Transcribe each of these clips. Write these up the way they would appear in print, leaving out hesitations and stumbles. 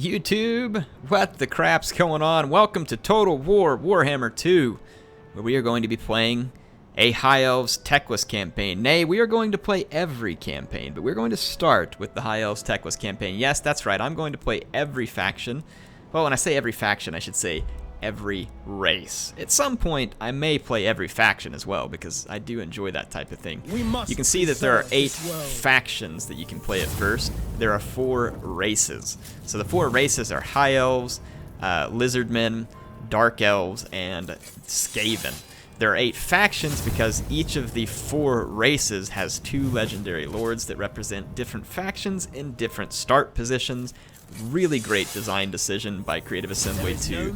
YouTube, what the crap's going on? Welcome to Total War Warhammer 2, where we are going to be playing a High Elves Teclis campaign. Nay, we are going to play every campaign, but we're going to start with the High Elves Teclis campaign. Yes, that's right, I'm going to play every faction. Well, when I say every faction, I should say every race. At some point, I may play every faction as well, because I do enjoy that type of thing. You can see that there are 8 factions that you can play at first. There are 4 races. So the 4 races are High Elves, Lizardmen, Dark Elves, and Skaven. There are 8 factions because each of the 4 races has 2 legendary lords that represent different factions in different start positions. Really great design decision by Creative Assembly to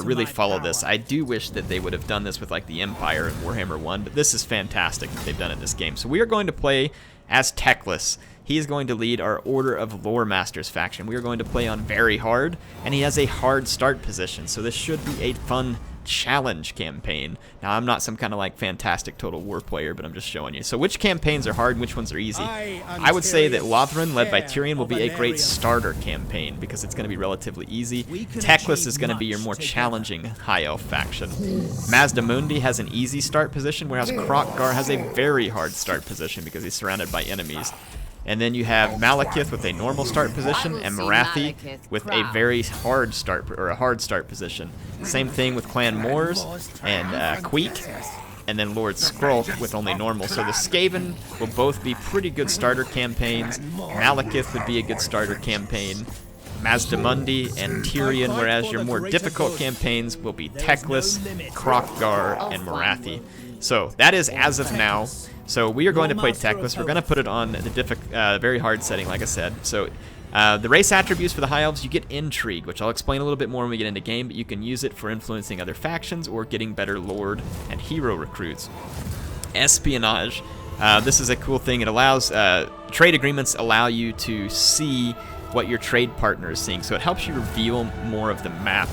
really follow this. I do wish that they would have done this with like the Empire and Warhammer 1, but this is fantastic that they've done it in this game. So we are going to play as Teclis. He is going to lead our Order of Lore Masters faction. We are going to play on very hard, and he has a hard start position, so this should be a fun challenge campaign. Now, I'm not some kind of like fantastic Total War player, but I'm just showing you. So which campaigns are hard and which ones are easy? I would say that Lothran, led by Tyrion, will be a great starter campaign because it's going to be relatively easy. Teclis is going to be your more challenging High Elf faction. Mazdamundi has an easy start position, whereas Kroq-Gar has a very hard start position because he's surrounded by enemies. And then you have Malekith with a normal start position, and Morathi with a very hard start, or a hard start position. Same thing with Clan Moors and Queek, and then Lord Skrulk with only normal. So the Skaven will both be pretty good starter campaigns. Malekith would be a good starter campaign. Mazdamundi and Tyrion, whereas your more difficult campaigns will be Teclis, Kroq-Gar, and Morathi. So that is as of now. So we are going to play Teclis. We're going to put it on the very hard setting, like I said. So the race attributes for the High Elves, you get intrigue, which I'll explain a little bit more when we get into game, but you can use it for influencing other factions or getting better Lord and Hero recruits. Espionage. This is a cool thing. It allows, trade agreements allow you to see what your trade partner is seeing. So it helps you reveal more of the map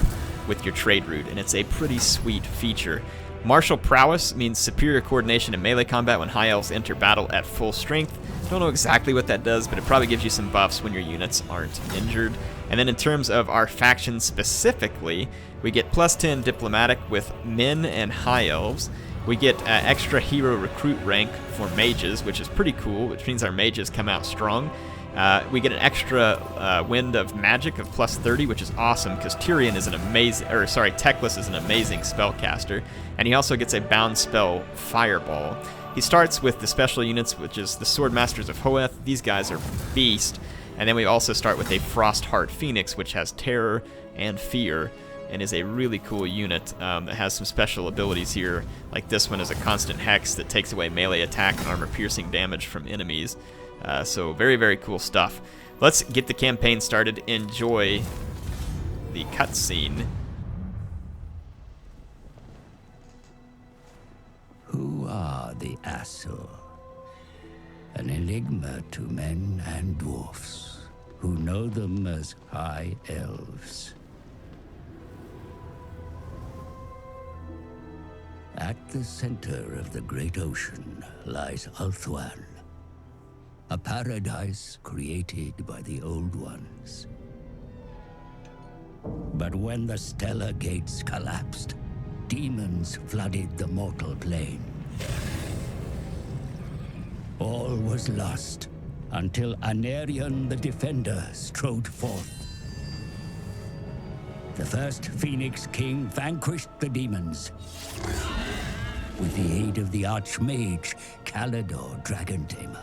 with your trade route, and it's a pretty sweet feature. Martial prowess means superior coordination in melee combat when High Elves enter battle at full strength. Don't know exactly what that does, but it probably gives you some buffs when your units aren't injured. And then in terms of our faction specifically, we get +10 diplomatic with men and High Elves. We get extra hero recruit rank for mages, which is pretty cool, which means our mages come out strong. We get an extra wind of magic of +30, which is awesome because Tyrion is an amazing, Teclis is an amazing spellcaster, and he also gets a bound spell Fireball. He starts with the special units, which is the Swordmasters of Hoeth. These guys are beast, and then we also start with a Frostheart Phoenix, which has Terror and Fear, and is a really cool unit that has some special abilities here. Like this one is a constant hex that takes away melee attack and armor-piercing damage from enemies. So very, very cool stuff. Let's get the campaign started. Enjoy the cutscene. Who are the Asur? An enigma to men and dwarfs who know them as High Elves. At the center of the great ocean lies Ulthuan, a paradise created by the Old Ones. But when the stellar gates collapsed, demons flooded the mortal plane. All was lost until Anarion the Defender strode forth. The first Phoenix King vanquished the demons with the aid of the Archmage Kallador Dragon Tamer.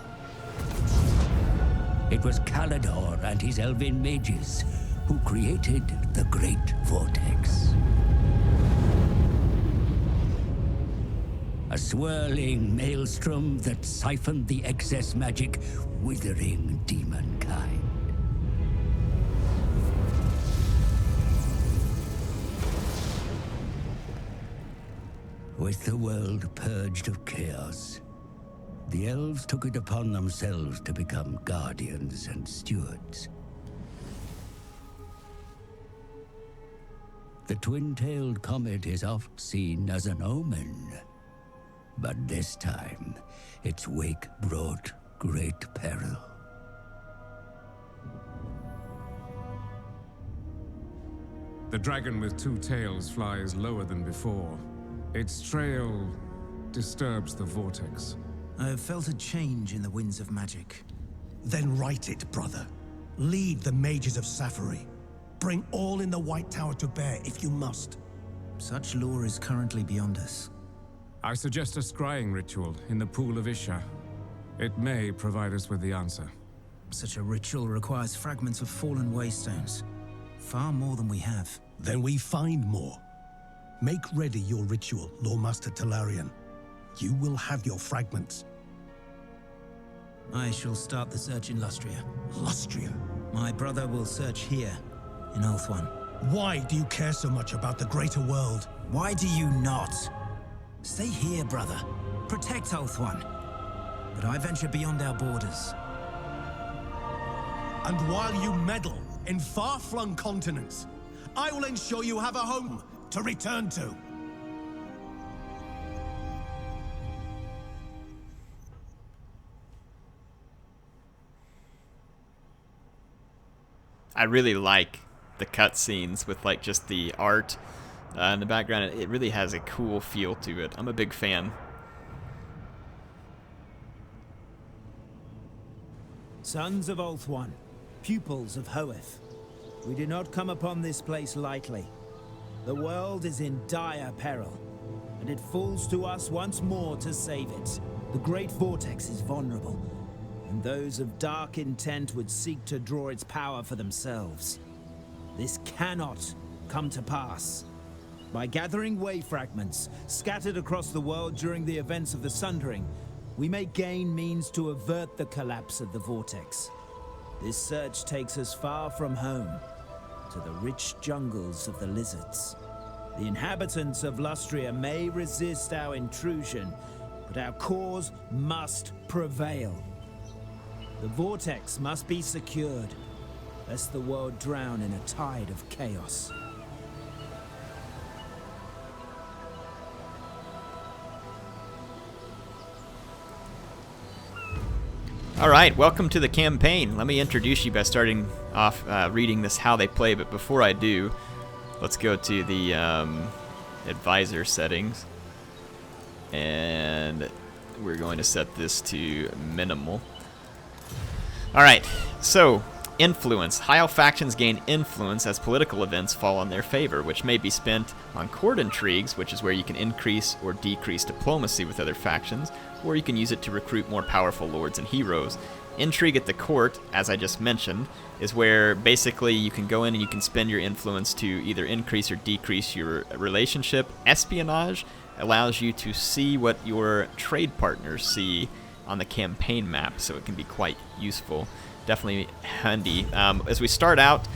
It was Kallador and his elven mages who created the Great Vortex. A swirling maelstrom that siphoned the excess magic, withering demonkind. With the world purged of chaos, the elves took it upon themselves to become guardians and stewards. The twin-tailed comet is oft seen as an omen, but this time its wake brought great peril. The dragon with two tails flies lower than before. Its trail disturbs the vortex. I have felt a change in the winds of magic. Then write it, brother. Lead the mages of Safari. Bring all in the White Tower to bear if you must. Such lore is currently beyond us. I suggest a scrying ritual in the Pool of Isha. It may provide us with the answer. Such a ritual requires fragments of fallen waystones. Far more than we have. Then we find more. Make ready your ritual, Lawmaster Talarian. You will have your fragments. I shall start the search in Lustria. Lustria? My brother will search here, in Ulthuan. Why do you care so much about the greater world? Why do you not? Stay here, brother. Protect Ulthuan. But I venture beyond our borders. And while you meddle in far-flung continents, I will ensure you have a home to return to. I really like the cutscenes with like just the art in the background. It really has a cool feel to it. I'm a big fan. Sons of Ulthuan, pupils of Hoeth, we do not come upon this place lightly. The world is in dire peril, and it falls to us once more to save it. The great vortex is vulnerable, and those of dark intent would seek to draw its power for themselves. This cannot come to pass. By gathering way fragments scattered across the world during the events of the Sundering, we may gain means to avert the collapse of the vortex. This search takes us far from home, to the rich jungles of the lizards. The inhabitants of Lustria may resist our intrusion, but our cause must prevail. The vortex must be secured, lest the world drown in a tide of chaos. Alright, welcome to the campaign. Let me introduce you by starting off reading this how they play, but before I do, let's go to the advisor settings. And we're going to set this to minimal. Alright, so influence. High elf factions gain influence as political events fall in their favor, which may be spent on court intrigues, which is where you can increase or decrease diplomacy with other factions, or you can use it to recruit more powerful lords and heroes. Intrigue at the court, as I just mentioned, is where basically you can go in and you can spend your influence to either increase or decrease your relationship. Espionage allows you to see what your trade partners see on the campaign map, so it can be quite useful. Definitely handy. As we start out,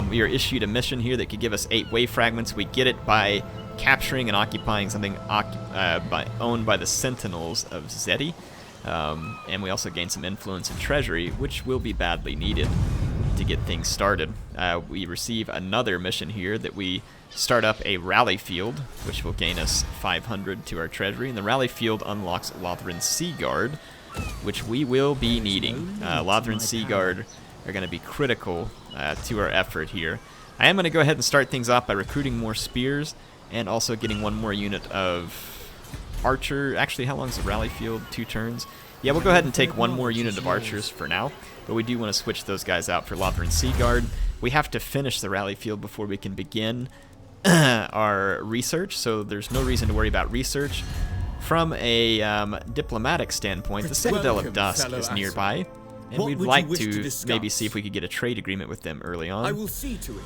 we are issued a mission here that could give us 8 wave fragments. We get it by capturing and occupying something owned by the Sentinels of Xeti. And we also gain some influence and treasury, which will be badly needed to get things started. We receive another mission here that we start up a rally field, which will gain us 500 to our treasury. And the rally field unlocks Lothran Sea Guard, which we will be needing. Lothran Sea Guard are going to be critical to our effort here. I am going to go ahead and start things off by recruiting more spears and also getting one more unit of archer. Actually, how long is the rally field? 2 turns? Yeah, we'll go ahead and take one more unit of archers for now, but we do want to switch those guys out for Lothran Sea Guard. We have to finish the rally field before we can begin our research, so there's no reason to worry about research. From a diplomatic standpoint, the Citadel of Dusk is nearby, and we'd like to maybe see if we could get a trade agreement with them early on. I will see to it.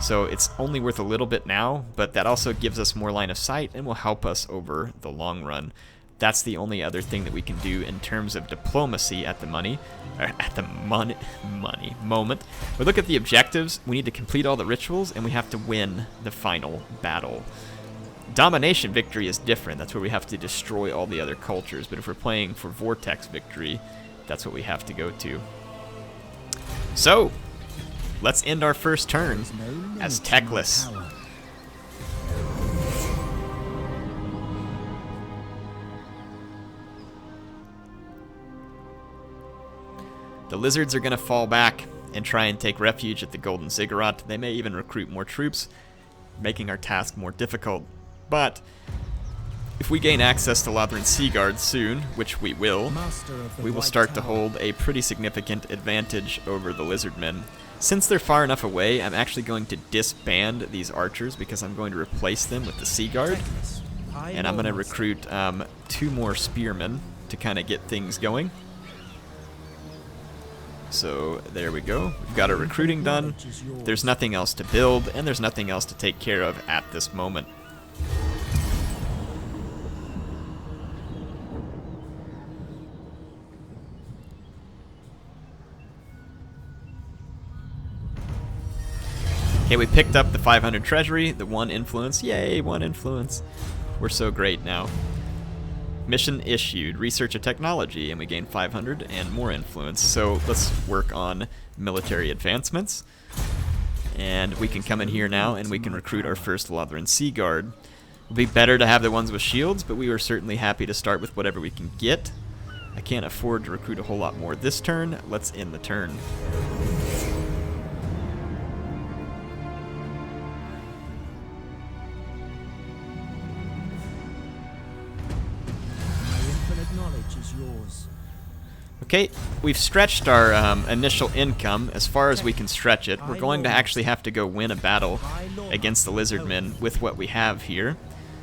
So it's only worth a little bit now, but that also gives us more line of sight and will help us over the long run. That's the only other thing that we can do in terms of diplomacy at the moment. We look at the objectives. We need to complete all the rituals, and we have to win the final battle. Domination victory is different. That's where we have to destroy all the other cultures. But if we're playing for Vortex victory, that's what we have to go to. So, let's end our first turn as Teclis. The lizards are going to fall back and try and take refuge at the Golden Ziggurat. They may even recruit more troops, making our task more difficult. But if we gain access to Lothran Sea Guards soon, which we will start to hold a pretty significant advantage over the Lizardmen. Since they're far enough away, I'm actually going to disband these archers because I'm going to replace them with the Sea Guard. And I'm going to recruit 2 more spearmen to kind of get things going. So there we go. We've got our recruiting done. There's nothing else to build, and there's nothing else to take care of at this moment. Okay, we picked up the 500 treasury, the 1 influence. Yay, 1 influence. We're so great now. Mission issued, research a technology, and we gain 500 and more influence. So let's work on military advancements. And we can come in here now and we can recruit our first Lothran Sea Guard. It would be better to have the ones with shields, but we were certainly happy to start with whatever we can get. I can't afford to recruit a whole lot more this turn. Let's end the turn. Okay, we've stretched our initial income as far as we can stretch it. We're going to actually have to go win a battle against the Lizardmen with what we have here.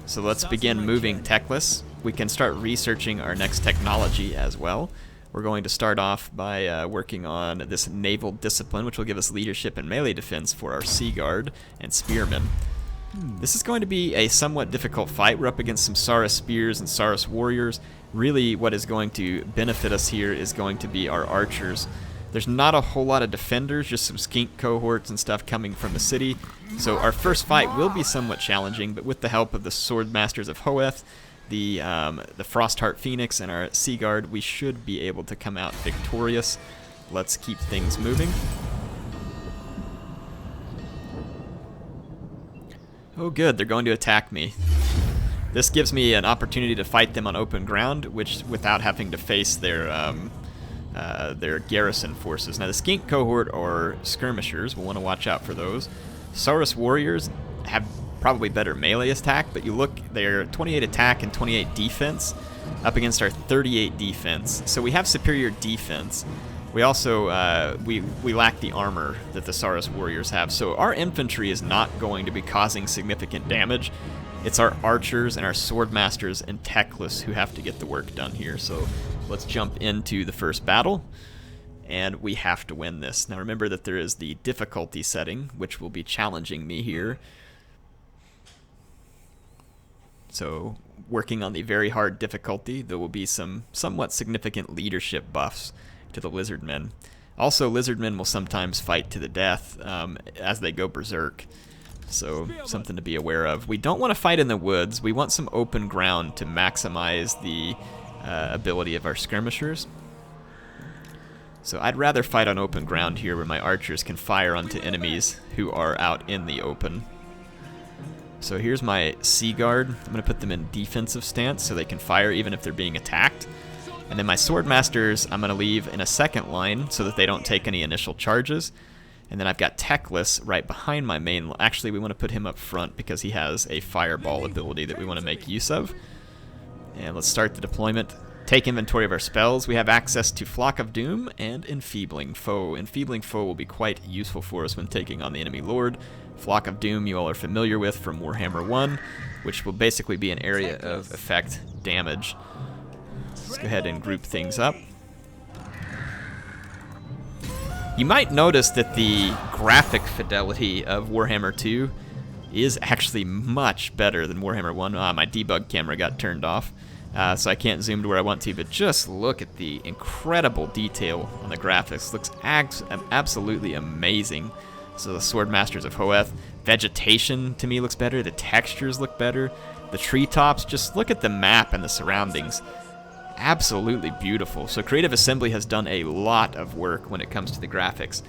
So let's begin moving Teclis. We can start researching our next technology as well. We're going to start off by working on this naval discipline, which will give us leadership and melee defense for our Sea Guard and Spearmen. This is going to be a somewhat difficult fight. We're up against some Saurus Spears and Saurus Warriors. Really, what is going to benefit us here is going to be our archers. There's not a whole lot of defenders, just some skink cohorts and stuff coming from the city. So our first fight will be somewhat challenging, but with the help of the Swordmasters of Hoeth, the Frostheart Phoenix, and our Sea Guard, we should be able to come out victorious. Let's keep things moving. Oh good, they're going to attack me. This gives me an opportunity to fight them on open ground, which without having to face their garrison forces. Now the skink cohort or skirmishers, we'll want to watch out for those. Saurus warriors have probably better melee attack, but you look, they're 28 attack and 28 defense up against our 38 defense. So we have superior defense. We also we lack the armor that the Saurus warriors have. So our infantry is not going to be causing significant damage. It's our archers and our swordmasters and Teclis who have to get the work done here. So let's jump into the first battle, and we have to win this. Now remember that there is the difficulty setting, which will be challenging me here. So working on the very hard difficulty, there will be some somewhat significant leadership buffs to the Lizardmen. Also, Lizardmen will sometimes fight to the death as they go berserk. So something to be aware of. We don't want to fight in the woods. We want some open ground to maximize the ability of our skirmishers. So I'd rather fight on open ground here where my archers can fire onto enemies who are out in the open. So here's my Sea Guard. I'm going to put them in defensive stance so they can fire even if they're being attacked. And then my Swordmasters I'm going to leave in a second line so that they don't take any initial charges. And then I've got Teclis right behind my main line. Actually, we want to put him up front because he has a fireball ability that we want to make use of. And let's start the deployment. Take inventory of our spells. We have access to Flock of Doom and Enfeebling Foe. Enfeebling Foe will be quite useful for us when taking on the enemy lord. Flock of Doom you all are familiar with from Warhammer 1, which will basically be an area of effect damage. Let's go ahead and group things up. You might notice that the graphic fidelity of Warhammer 2 is actually much better than Warhammer 1. My debug camera got turned off, so I can't zoom to where I want to, but just look at the incredible detail on the graphics. Looks absolutely amazing. So the Swordmasters of Hoeth, vegetation to me looks better, the textures look better, the treetops, just look at the map and the surroundings. Absolutely beautiful. So Creative Assembly has done a lot of work when it comes to the graphics.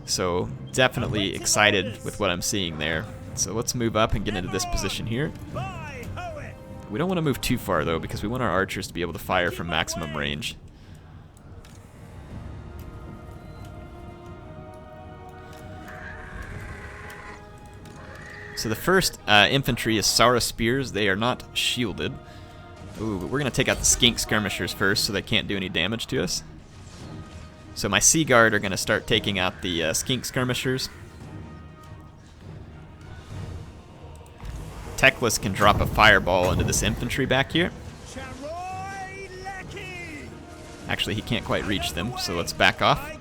So definitely excited with what I'm seeing there. So let's move up and get into this position here. We don't want to move too far though because we want our archers to be able to fire from maximum range. So the first infantry is Sara Spears. They are not shielded. Ooh, but we're going to take out the Skink Skirmishers first so they can't do any damage to us. So my Sea Guard are going to start taking out the Skink Skirmishers. Teclis can drop a fireball into this infantry back here. Actually, he can't quite reach them, so let's back off.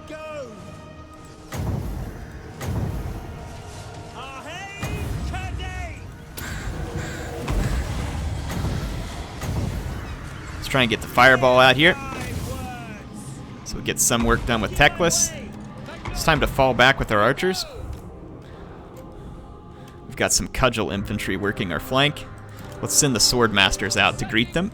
Let's try and get the fireball out here. So we get some work done with Teclis. It's time to fall back with our archers. We've got some cudgel infantry working our flank. Let's send the sword masters out to greet them.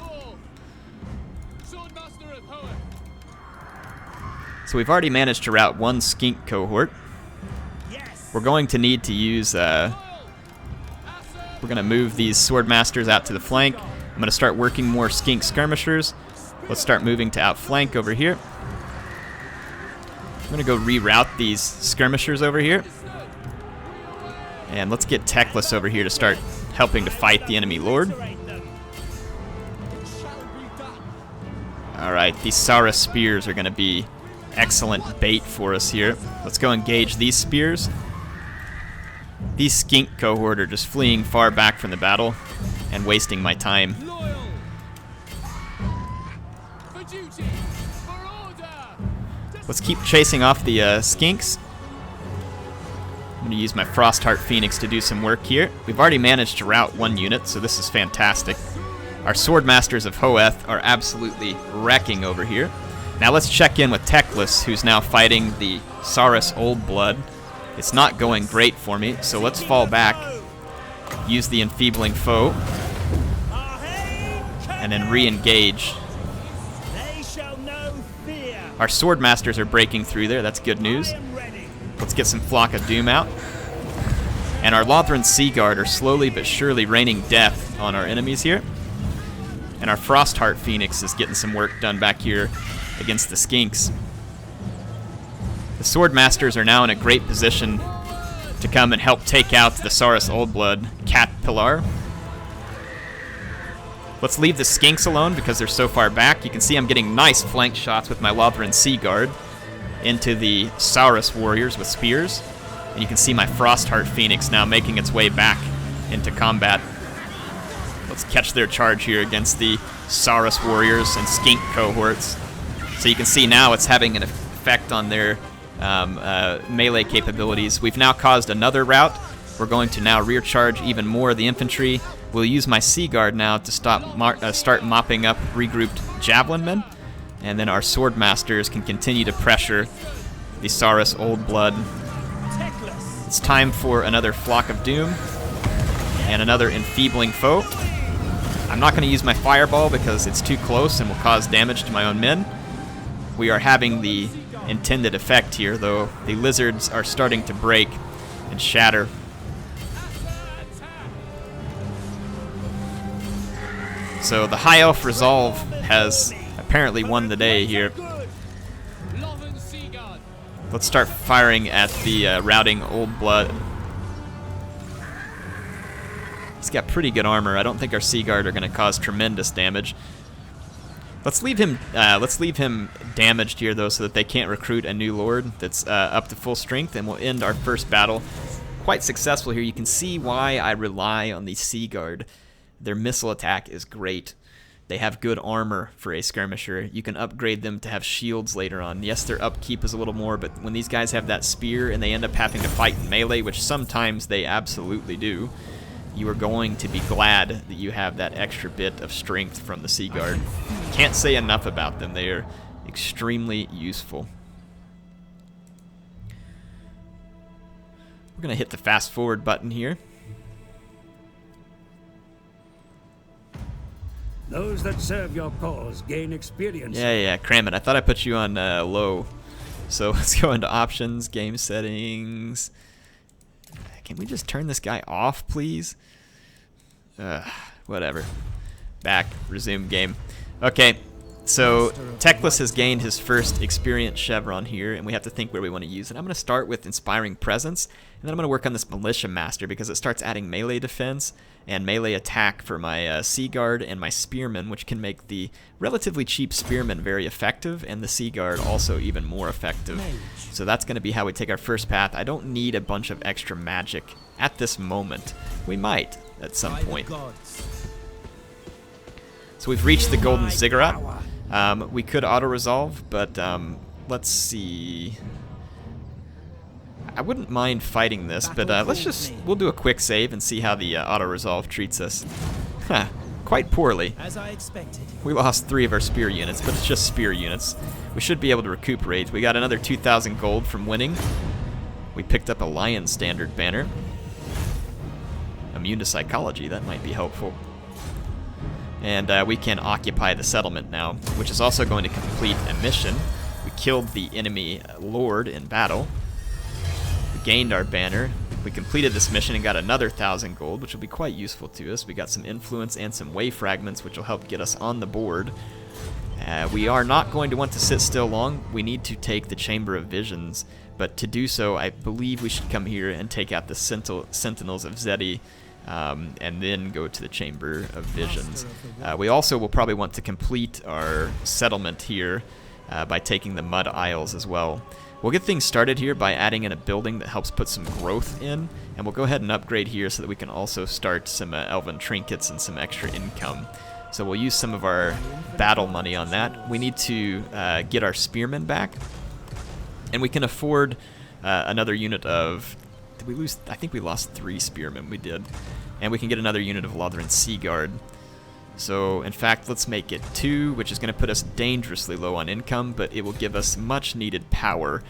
So we've already managed to rout one skink cohort. We're going to need to use, we're going to move these sword masters out to the flank. I'm going to start working more skink skirmishers. Let's start moving to outflank over here. I'm going to go reroute these skirmishers over here. And let's get Teclis over here to start helping to fight the enemy lord. Alright, these Sara Spears are going to be excellent bait for us here. Let's go engage these spears. These skink cohort are just fleeing far back from the battle and wasting my time. Let's keep chasing off the skinks. I'm going to use my Frostheart Phoenix to do some work here. We've already managed to rout one unit, so this is fantastic. Our Sword Masters of Hoeth are absolutely wrecking over here. Now let's check in with Teclis, who's now fighting the Saurus Old Blood. It's not going great for me, so let's fall back, use the Enfeebling Foe, and then re-engage. Our Sword Masters are breaking through there, that's good news. Let's get some Flock of Doom out. And our Lothran Sea Guard are slowly but surely raining death on our enemies here. And our Frostheart Phoenix is getting some work done back here against the skinks. The Sword Masters are now in a great position to come and help take out the Saurus Old Blood Caterpillar. Let's leave the skinks alone because they're so far back. You can see I'm getting nice flank shots with my Lothran Sea Guard into the Saurus warriors with spears. And you can see my Frostheart Phoenix now making its way back into combat. Let's catch their charge here against the Saurus warriors and skink cohorts. So you can see now it's having an effect on their melee capabilities. We've now caused another rout. We're going to now rear charge even more of the infantry. We'll use my Sea Guard now to start mopping up regrouped Javelin men. And then our Sword Masters can continue to pressure the Saurus Old Blood. It's time for another Flock of Doom and another Enfeebling Foe. I'm not going to use my Fireball because it's too close and will cause damage to my own men. We are having the intended effect here, though. The lizards are starting to break and shatter. So the High Elf Resolve has apparently won the day here. Let's start firing at the routing Old Blood. He's got pretty good armor. I don't think our Sea Guard are going to cause tremendous damage. Let's leave him damaged here, though, so that they can't recruit a new Lord that's up to full strength, and we'll end our first battle. Quite successful here. You can see why I rely on the Sea Guard. Their missile attack is great. They have good armor for a skirmisher. You can upgrade them to have shields later on. Yes, their upkeep is a little more, but when these guys have that spear and they end up having to fight in melee, which sometimes they absolutely do, you are going to be glad that you have that extra bit of strength from the Sea Guard. Can't say enough about them. They are extremely useful. We're going to hit the fast forward button here. Those that serve your cause gain experience. Yeah, cram it. I thought I put you on low. So let's go into options, game settings. Can we just turn this guy off, please? Whatever. Back, resume game. Okay, So Teclis has gained his first experience chevron here, and we have to think where we want to use it. I'm going to start with Inspiring Presence, and then I'm going to work on this Militia Master because it starts adding melee defense and melee attack for my Sea Guard and my Spearmen, which can make the relatively cheap Spearmen very effective, and the Sea Guard also even more effective. So that's going to be how we take our first path. I don't need a bunch of extra magic at this moment. We might at some point. So we've reached the Golden Ziggurat. We could auto-resolve, but let's see. I wouldn't mind fighting this, but we'll do a quick save and see how the auto-resolve treats us. Quite poorly. As I expected. We lost 3 of our spear units, but it's just spear units. We should be able to recuperate. We got another 2,000 gold from winning. We picked up a Lion Standard banner. Immune to Psychology, that might be helpful. And we can occupy the settlement now, which is also going to complete a mission. We killed the enemy lord in battle. We gained our banner. We completed this mission and got another 1,000 gold, which will be quite useful to us. We got some influence and some way fragments, which will help get us on the board. We are not going to want to sit still long. We need to take the Chamber of Visions, but to do so, I believe we should come here and take out the Sentinels of Xeti, and then go to the Chamber of Visions. We also will probably want to complete our settlement here by taking the Mud Isles as well. We'll get things started here by adding in a building that helps put some growth in, and we'll go ahead and upgrade here so that we can also start some elven trinkets and some extra income. So we'll use some of our battle money on that. We need to get our spearmen back, and we can afford another unit of... Did we lose? I think we lost 3 spearmen. We did. And we can get another unit of Lothran Sea Guard. So, in fact, let's make it 2, which is going to put us dangerously low on income, but it will give us much needed power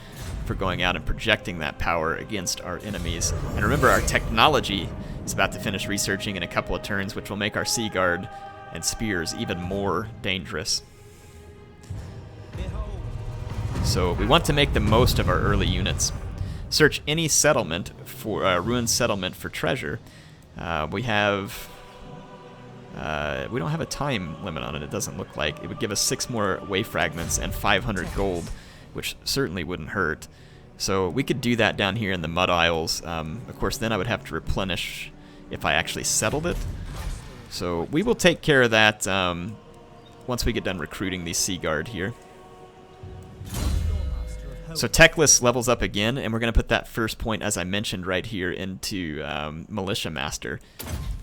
for going out and projecting that power against our enemies. And remember, our technology is about to finish researching in a couple of turns, which will make our Sea Guard and spears even more dangerous. So we want to make the most of our early units. Search any settlement for ruined settlement for treasure. We don't have a time limit on it. It doesn't look like. It would give us 6 more way fragments and 500 gold, which certainly wouldn't hurt. So we could do that down here in the Mud Isles. Of course, then I would have to replenish if I actually settled it. So we will take care of that once we get done recruiting the Sea Guard here. So Teclis levels up again, and we're going to put that first point, as I mentioned, right here into Militia Master.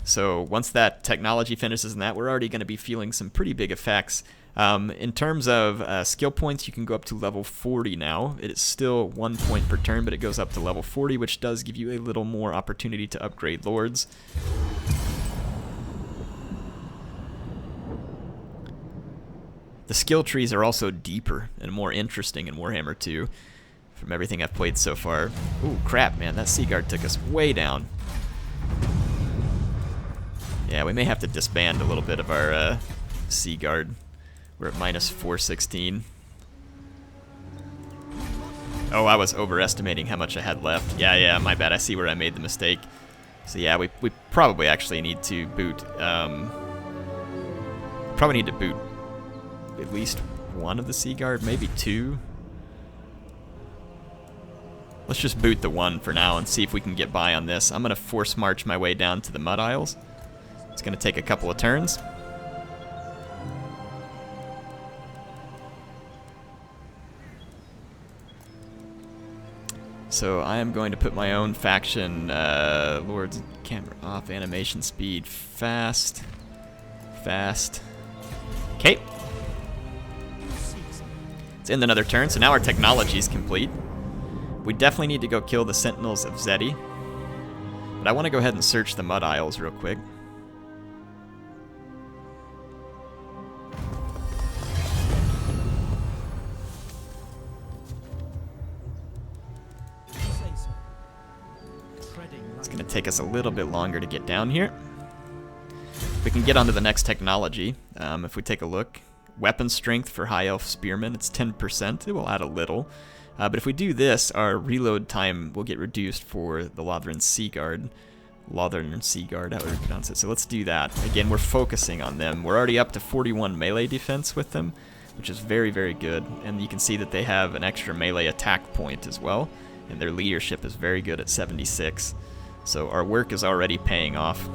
So once that technology finishes in that, we're already going to be feeling some pretty big effects. In terms of skill points, you can go up to level 40 now. It is still 1 point per turn, but it goes up to level 40, which does give you a little more opportunity to upgrade lords. The skill trees are also deeper and more interesting in Warhammer 2 from everything I've played so far. Ooh, crap, man, that Sea Guard took us way down. Yeah, we may have to disband a little bit of our Sea Guard. We're at minus 416. Oh, I was overestimating how much I had left. Yeah, my bad. I see where I made the mistake. So yeah, we probably actually need to boot. Probably need to boot at least 1 of the Sea Guard, maybe 2. Let's just boot the 1 for now and see if we can get by on this. I'm going to force march my way down to the Mud Isles. It's going to take a couple of turns. So I am going to put my own faction, Lords, camera off, animation speed, fast. Okay. It's in another turn, so now our technology is complete. We definitely need to go kill the Sentinels of Xeti. But I want to go ahead and search the Mud Isles real quick. It's going to take us a little bit longer to get down here. We can get onto the next technology. If we take a look, weapon strength for High Elf Spearmen, it's 10%. It will add a little. But if we do this, our reload time will get reduced for the Lothran Sea Guard. Lothran Sea Guard, how would we pronounce it? So let's do that. Again, we're focusing on them. We're already up to 41 melee defense with them. which is very, very good. And you can see that they have an extra melee attack point as well, and their leadership is very good at 76. So our work is already paying off.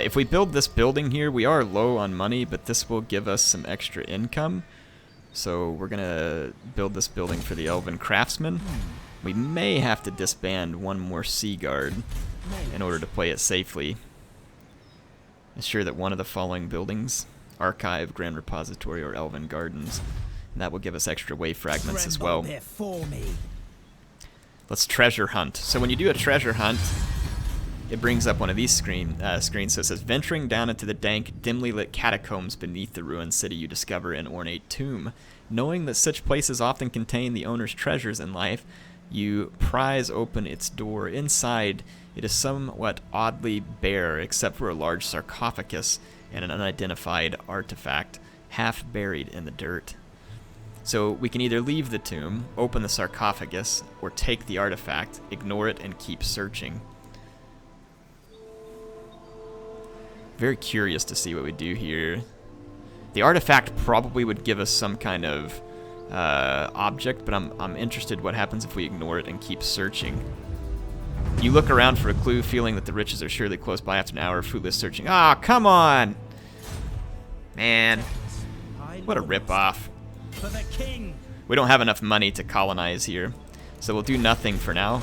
If we build this building here, we are low on money, but this will give us some extra income. So we're going to build this building for the Elven Craftsmen. We may have to disband one more Sea Guard in order to play it safely. Ensure that one of the following buildings, Archive, Grand Repository, or Elven Gardens, and that will give us extra wave fragments as well. Let's treasure hunt. So when you do a treasure hunt, it brings up one of these screens. So it says, venturing down into the dank, dimly lit catacombs beneath the ruined city, you discover an ornate tomb. Knowing that such places often contain the owner's treasures in life, you prise open its door. Inside, it is somewhat oddly bare, except for a large sarcophagus and an unidentified artifact, half buried in the dirt. So we can either leave the tomb, open the sarcophagus, or take the artifact, ignore it, and keep searching. Very curious to see what we do here. The artifact probably would give us some kind of object, but I'm interested what happens if we ignore it and keep searching. You look around for a clue, feeling that the riches are surely close by after an hour of fruitless searching. Ah, oh, come on! Man, what a ripoff. We don't have enough money to colonize here, so we'll do nothing for now.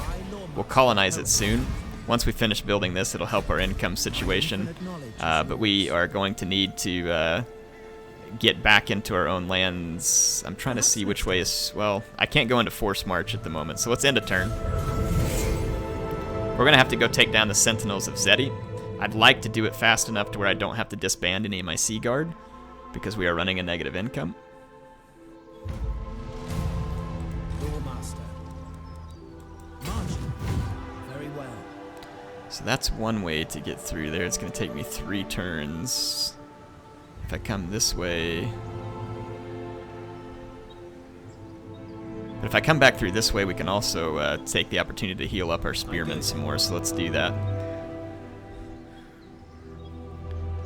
We'll colonize it soon. Once we finish building this, it'll help our income situation, but we are going to need to get back into our own lands. I'm trying to see which way is... Well, I can't go into force march at the moment, so let's end a turn. We're going to have to go take down the Sentinels of Xeti. I'd like to do it fast enough to where I don't have to disband any of my Sea Guard, because we are running a negative income. So that's one way to get through there. It's going to take me 3 turns. If I come this way... But if I come back through this way, we can also take the opportunity to heal up our spearmen some more, so let's do that.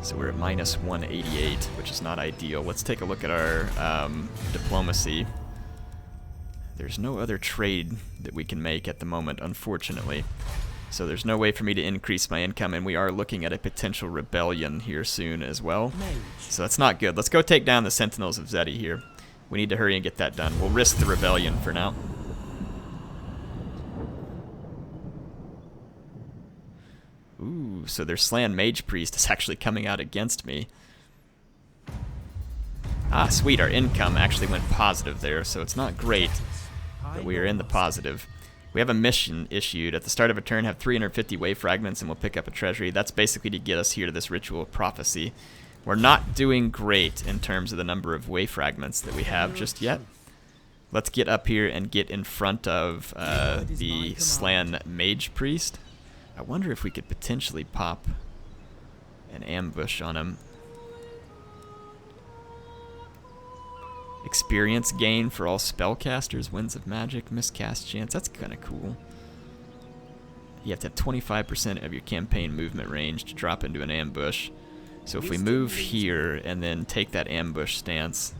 So we're at minus 188, which is not ideal. Let's take a look at our diplomacy. There's no other trade that we can make at the moment, unfortunately. So there's no way for me to increase my income, and we are looking at a potential rebellion here soon as well. So that's not good. Let's go take down the Sentinels of Xeti here. We need to hurry and get that done. We'll risk the rebellion for now. Ooh, so their Slan Mage Priest is actually coming out against me. Ah, sweet, our income actually went positive there, so it's not great, but we are in the positive. We have a mission issued. At the start of a turn, have 350 wave fragments, and we'll pick up a treasury. That's basically to get us here to this Ritual of Prophecy. We're not doing great in terms of the number of wave fragments that we have just yet. Let's get up here and get in front of the Slan Mage Priest. I wonder if we could potentially pop an ambush on him. Experience gain for all spellcasters, Winds of Magic, miscast chance. That's kind of cool. You have to have 25% of your campaign movement range to drop into an ambush. So if we move here and then take that ambush stance.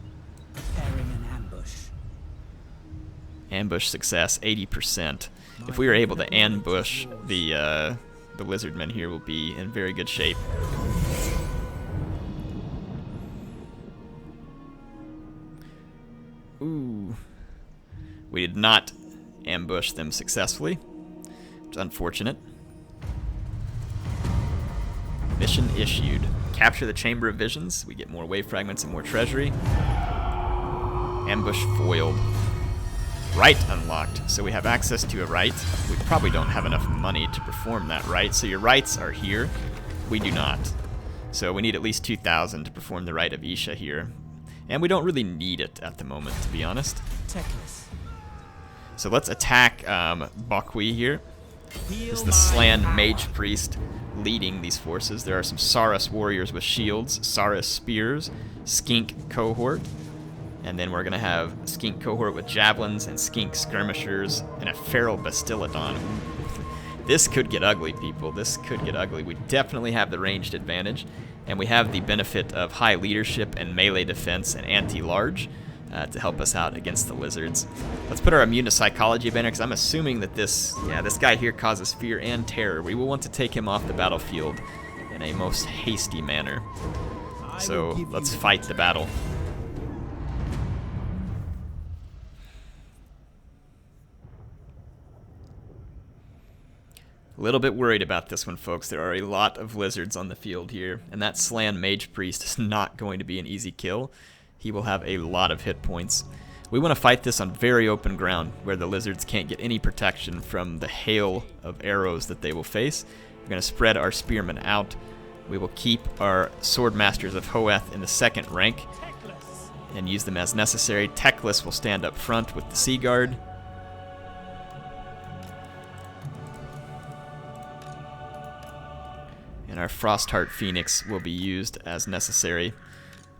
Ambush success, 80%. If we are able to ambush the Lizardmen here, we'll be in very good shape. Ooh. We did not ambush them successfully. It's unfortunate. Mission issued. Capture the Chamber of Visions. We get more wave fragments and more treasury. Ambush foiled. Rite unlocked. So we have access to a rite. We probably don't have enough money to perform that rite. So your rites are here. We do not. So we need at least 2,000 to perform the Rite of Isha here. And we don't really need it at the moment, to be honest. Teclis. So let's attack Bakwi here. This is the Slan Mage Priest, leading these forces. There are some Saurus warriors with shields, Saurus spears, Skink cohort, and then we're going to have Skink cohort with javelins and Skink skirmishers and a feral Bastillodon. This could get ugly, people. This could get ugly. We definitely have the ranged advantage, and we have the benefit of high leadership and melee defense and anti-large to help us out against the lizards. Let's put our immune to psychology banner, because I'm assuming that this guy here causes fear and terror. We will want to take him off the battlefield in a most hasty manner. So let's fight the battle. A little bit worried about this one, folks. There are a lot of lizards on the field here, and that Slan Mage Priest is not going to be an easy kill. He will have a lot of hit points. We want to fight this on very open ground, where the lizards can't get any protection from the hail of arrows that they will face. We're going to spread our spearmen out. We will keep our Sword Masters of Hoeth in the second rank and use them as necessary. Teclis will stand up front with the Sea Guard. And our Frostheart Phoenix will be used as necessary.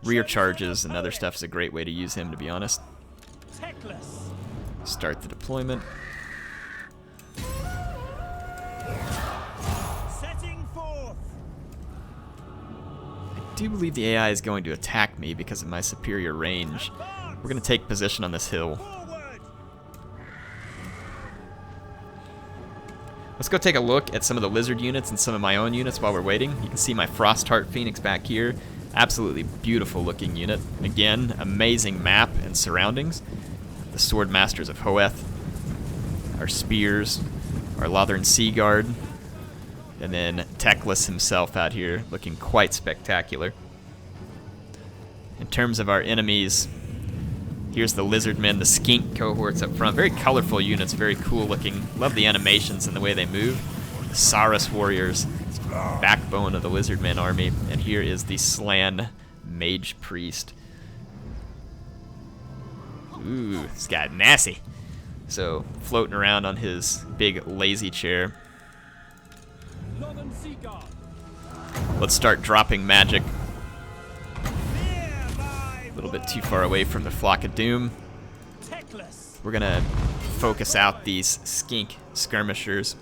Rear charges and other stuff is a great way to use him, to be honest. Start the deployment. Setting forth. I do believe the AI is going to attack me because of my superior range. We're going to take position on this hill. Let's go take a look at some of the lizard units and some of my own units while we're waiting. You can see my Frostheart Phoenix back here. Absolutely beautiful looking unit. Again, amazing map and surroundings. The Sword Masters of Hoeth, our spears, our Lothern Sea Guard, and then Teclis himself out here looking quite spectacular. In terms of our enemies, here's the Lizardmen, the Skink cohorts up front. Very colorful units, very cool looking. Love the animations and the way they move. The Saurus warriors, backbone of the Lizardmen army. And here is the Slan Mage Priest. Ooh, this guy nasty. So, floating around on his big lazy chair. Let's start dropping magic. A little bit too far away from the Flock of Doom. We're gonna focus out these Skink skirmishers.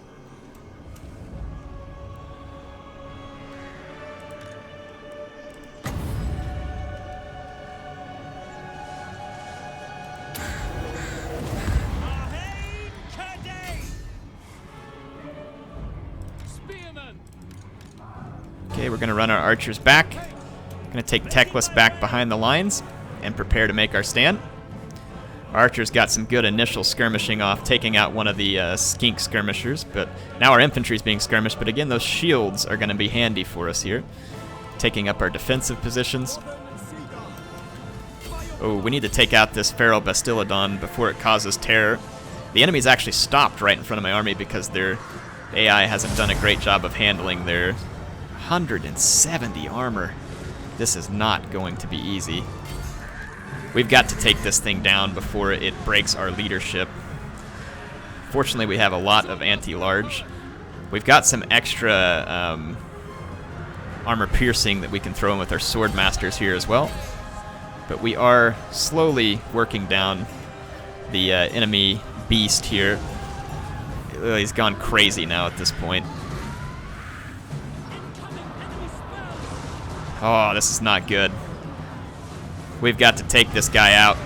Okay, we're gonna run our archers back. Gonna take Teclis back behind the lines and prepare to make our stand. Our archers got some good initial skirmishing off, taking out one of the Skink skirmishers, but now our infantry is being skirmished, but again, those shields are gonna be handy for us here. Taking up our defensive positions. Oh, we need to take out this feral Bastillodon before it causes terror. The enemy's actually stopped right in front of my army because their AI hasn't done a great job of handling their 170 armor. This is not going to be easy. We've got to take this thing down before it breaks our leadership. Fortunately, we have a lot of anti-large. We've got some extra armor piercing that we can throw in with our Sword Masters here as well. But we are slowly working down the enemy beast here. He's gone crazy now at this point. Oh, this is not good. We've got to take this guy out.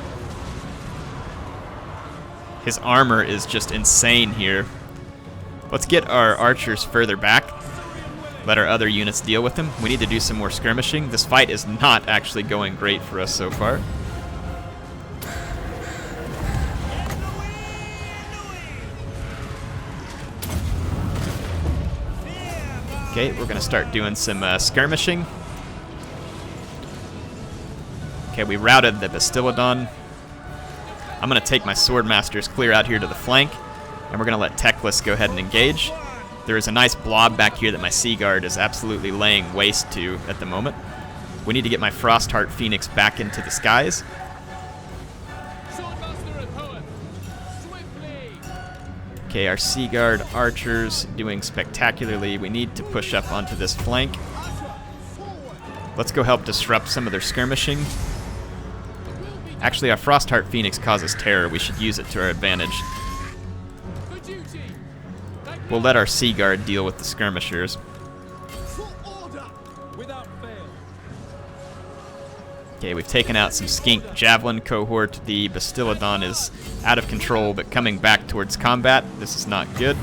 His armor is just insane here. Let's get our archers further back. Let our other units deal with him. We need to do some more skirmishing. This fight is not actually going great for us so far. Okay, we're going to start doing some skirmishing. Okay, we routed the Bastillodon. I'm going to take my Sword Masters clear out here to the flank, and we're going to let Teclis go ahead and engage. There is a nice blob back here that my Sea Guard is absolutely laying waste to at the moment. We need to get my Frostheart Phoenix back into the skies. Okay, our Sea Guard archers doing spectacularly. We need to push up onto this flank. Let's go help disrupt some of their skirmishing. Actually, our Frostheart Phoenix causes terror. We should use it to our advantage. We'll let our Sea Guard deal with the skirmishers. Okay, we've taken out some Skink Javelin cohort. The Bastillodon is out of control, but coming back towards combat. This is not good.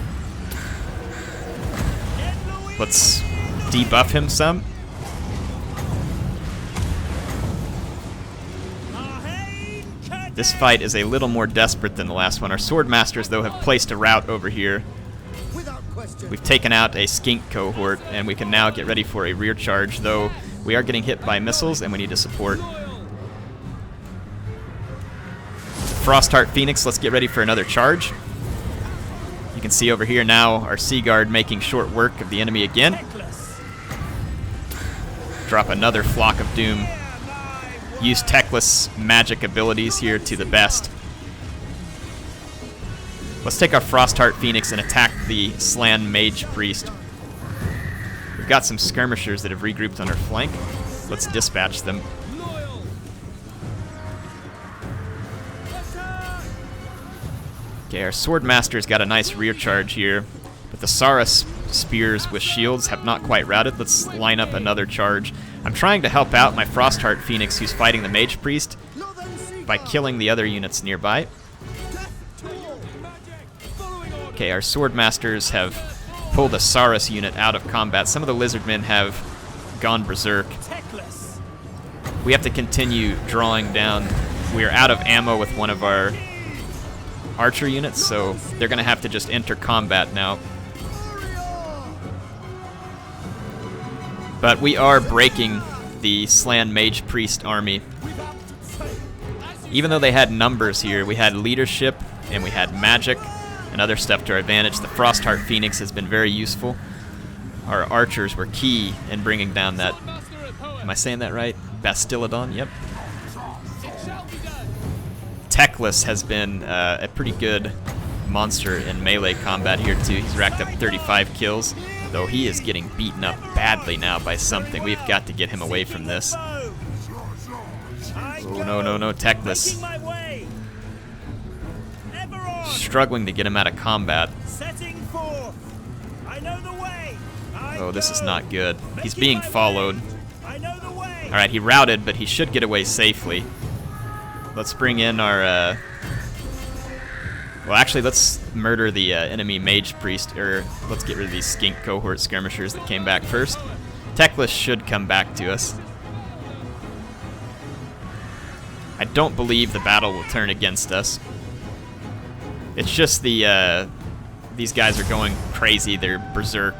Let's debuff him some. This fight is a little more desperate than the last one. Our Swordmasters, though, have placed a rout over here. We've taken out a Skink cohort, and we can now get ready for a rear charge, though we are getting hit by missiles, and we need to support. Frostheart Phoenix, let's get ready for another charge. You can see over here now our Sea Guard making short work of the enemy again. Drop another Flock of Doom. Use Teclis magic abilities here to the best. Let's take our Frostheart Phoenix and attack the Slan Mage Priest. We've got some skirmishers that have regrouped on our flank. Let's dispatch them. Okay, our Swordmaster's got a nice rear charge here, but the Saurus spears with shields have not quite routed. Let's line up another charge. I'm trying to help out my Frostheart Phoenix, who's fighting the Mage Priest, by killing the other units nearby. Okay, our Swordmasters have pulled a Saurus unit out of combat. Some of the Lizardmen have gone berserk. We have to continue drawing down. We are out of ammo with one of our archer units, so they're going to have to just enter combat now. But we are breaking the Slan Mage Priest army. Even though they had numbers here, we had leadership and we had magic and other stuff to our advantage. The Frostheart Phoenix has been very useful. Our archers were key in bringing down that, am I saying that right? Bastillodon, yep. Teclis has been a pretty good monster in melee combat here too. He's racked up 35 kills, though he is getting beaten up badly now by something. We've got to get him away from this. Oh, no, Teclis. Struggling to get him out of combat. Oh, this is not good. He's being followed. Alright, he routed, but he should get away safely. Let's bring in our... Well, actually, let's murder the enemy Mage Priest, or let's get rid of these Skink cohort skirmishers that came back first. Teclis should come back to us. I don't believe the battle will turn against us. It's just the these guys are going crazy. They're berserk.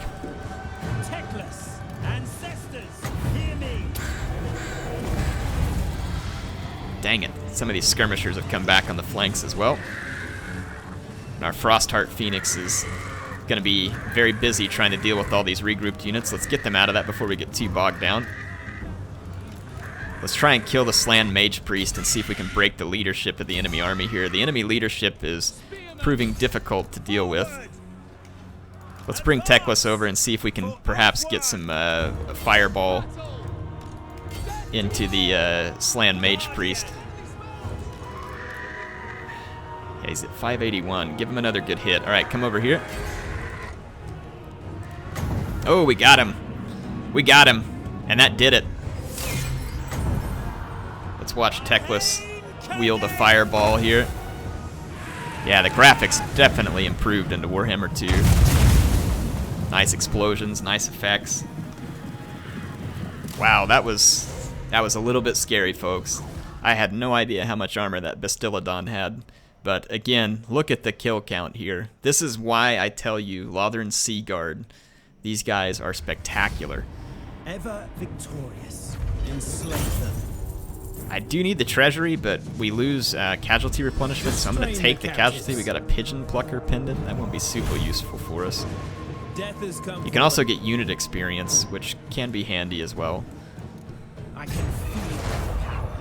Teclis, ancestors, hear me. Dang it! Some of these skirmishers have come back on the flanks as well. And our Frostheart Phoenix is going to be very busy trying to deal with all these regrouped units. Let's get them out of that before we get too bogged down. Let's try and kill the Slan Mage Priest and see if we can break the leadership of the enemy army here. The enemy leadership is proving difficult to deal with. Let's bring Teclis over and see if we can perhaps get some fireball into the Slan Mage Priest. Okay, he's at 581. Give him another good hit. All right, come over here. Oh, we got him. We got him. And that did it. Let's watch Teclis wield a fireball here. Yeah, the graphics definitely improved into Warhammer 2. Nice explosions, nice effects. Wow, that was a little bit scary, folks. I had no idea how much armor that Bastillodon had. But again, look at the kill count here. This is why I tell you, Lothern Sea Guard, these guys are spectacular. Ever victorious, enslave them. I do need the treasury, but we lose casualty replenishment, so I'm going to take the casualty. We got a Pigeon Plucker pendant. That won't be super useful for us. You can also get unit experience, which can be handy as well. I can feel power.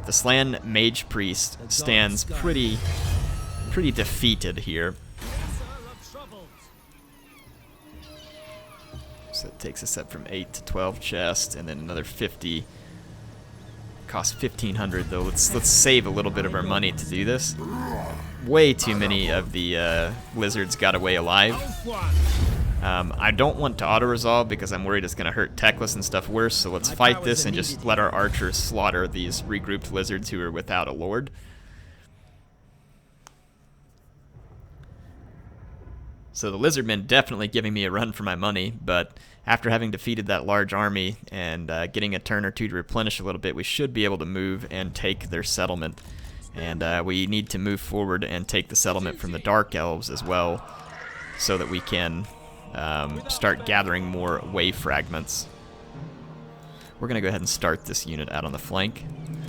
The Slan Mage Priest stands pretty defeated here. So it takes us up from 8 to 12 chests, and then another 50. Costs 1,500 though. Let's save a little bit of our money to do this. Way too many of the lizards got away alive. I don't want to auto-resolve because I'm worried it's going to hurt Teclis and stuff worse, so let's fight this and just let our archers slaughter these regrouped lizards who are without a lord. So the Lizardmen definitely giving me a run for my money, but after having defeated that large army and getting a turn or two to replenish a little bit, we should be able to move and take their settlement. And we need to move forward and take the settlement from the Dark Elves as well, so that we can start gathering more wave fragments. We're going to go ahead and start this unit out on the flank.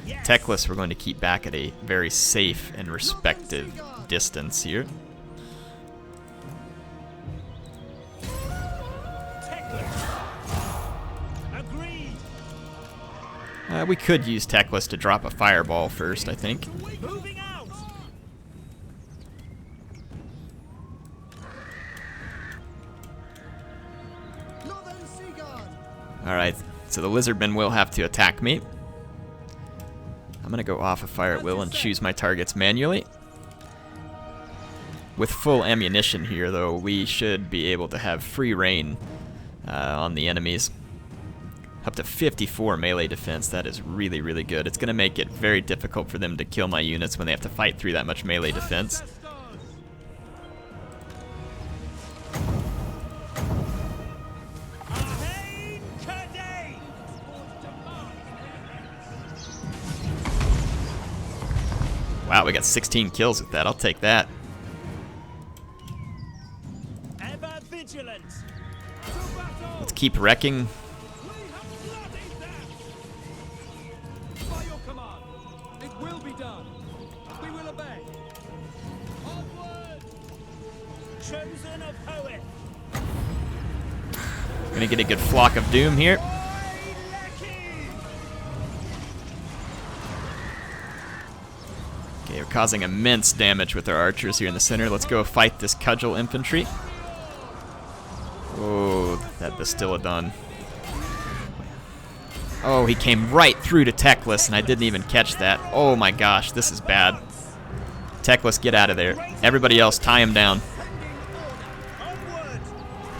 Teclis we're going to keep back at a very safe and respective distance here. We could use Teclis to drop a fireball first, I think. Alright, so the Lizardmen will have to attack me. I'm going to go off of fire at will and choose my targets manually. With full ammunition here, though, we should be able to have free reign on the enemies. Up to 54 melee defense, that is really, really good. It's going to make it very difficult for them to kill my units when they have to fight through that much melee defense. Wow, we got 16 kills with that. I'll take that. Let's keep wrecking. Gonna get a good flock of doom here. Okay, we're causing immense damage with our archers here in the center. Let's go fight this cudgel infantry. Oh, that Bastiladon. Oh, he came right through to Teclis, and I didn't even catch that. Oh my gosh, this is bad. Teclis, get out of there. Everybody else, tie him down.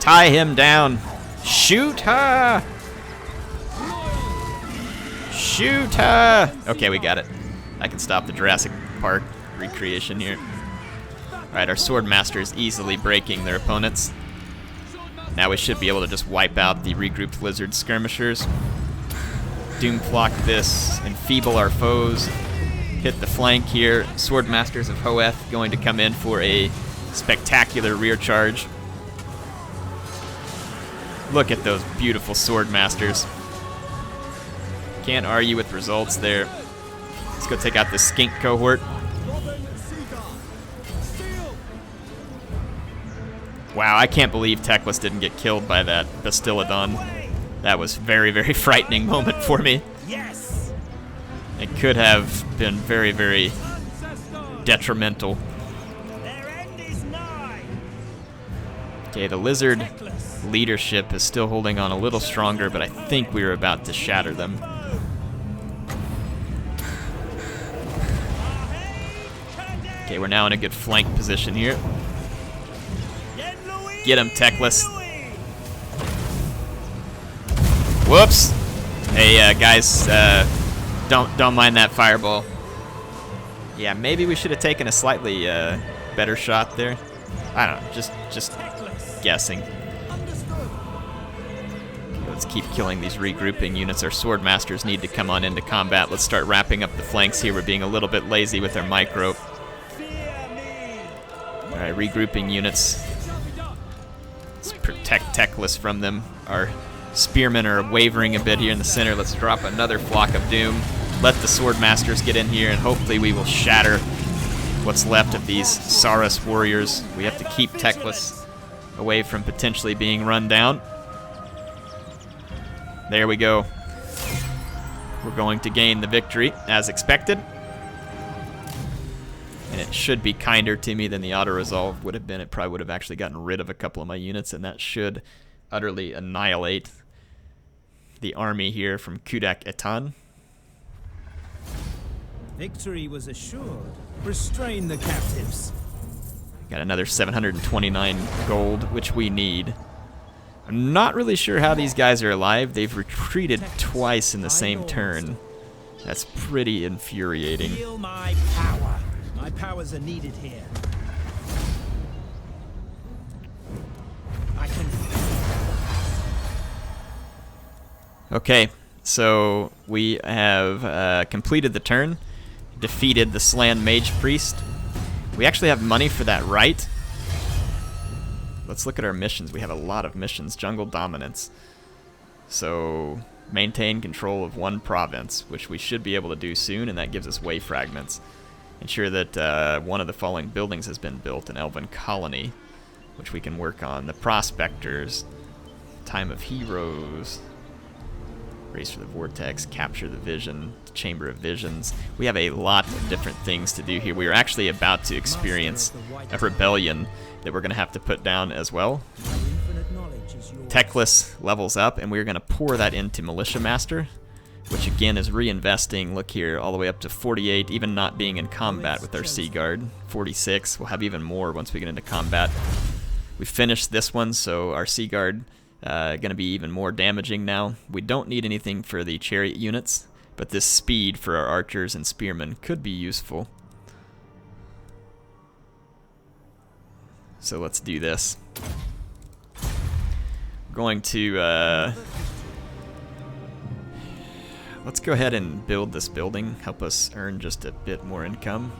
Tie him down. Shoot her! Shoot her! Okay, we got it. I can stop the Jurassic Park recreation here. Alright, our Swordmaster is easily breaking their opponents. Now we should be able to just wipe out the regrouped lizard skirmishers. Doom flock this, enfeeble our foes. Hit the flank here. Swordmasters of Hoeth going to come in for a spectacular rear charge. Look at those beautiful Swordmasters. Can't argue with results there. Let's go take out the skink cohort. Wow, I can't believe Teclis didn't get killed by that Bastiladon. That was very, very frightening moment for me. It could have been very, very detrimental. Okay, the lizard leadership is still holding on a little stronger, but I think we were about to shatter them. Okay, we're now in a good flank position here. Get him, Teclis. Whoops! Hey, guys, don't mind that fireball. Yeah, maybe we should have taken a slightly better shot there. I don't know, just guessing. Let's keep killing these regrouping units. Our Swordmasters need to come on into combat. Let's start wrapping up the flanks here. We're being a little bit lazy with our micro. Alright, regrouping units. Let's protect Teclis from them. Our spearmen are wavering a bit here in the center. Let's drop another flock of doom. Let the Swordmasters get in here, and hopefully we will shatter what's left of these Saurus warriors. We have to keep Teclis away from potentially being run down. There we go. We're going to gain the victory, as expected. And it should be kinder to me than the auto-resolve would have been. It probably would have actually gotten rid of a couple of my units, and that should utterly annihilate the army here from Kudak Etan. Victory was assured. Restrain the captives. Got another 729 gold, which we need. I'm not really sure how these guys are alive. They've retreated twice in the same turn. That's pretty infuriating. Feel my power. My powers are needed here. I can. Okay, so we have completed the turn, defeated the Slan Mage Priest. We actually have money for that right. Let's look at our missions. We have a lot of missions. Jungle Dominance. So, maintain control of one province, which we should be able to do soon, and that gives us way fragments. Ensure that one of the following buildings has been built, an elven colony, which we can work on. The Prospectors, Time of Heroes, Race for the Vortex, Capture the Vision, Chamber of Visions. We have a lot of different things to do here. We are actually about to experience a rebellion that we're going to have to put down as well. Teclis levels up, and we're going to pour that into Militia Master, which again is reinvesting. Look here, all the way up to 48, even not being in combat with our Sea Guard. 46, we'll have even more once we get into combat. We finished this one, so our Sea Guard going to be even more damaging now. We don't need anything for the chariot units, but this speed for our archers and spearmen could be useful. So let's do this. We're going to let's go ahead and build this building, help us earn just a bit more income.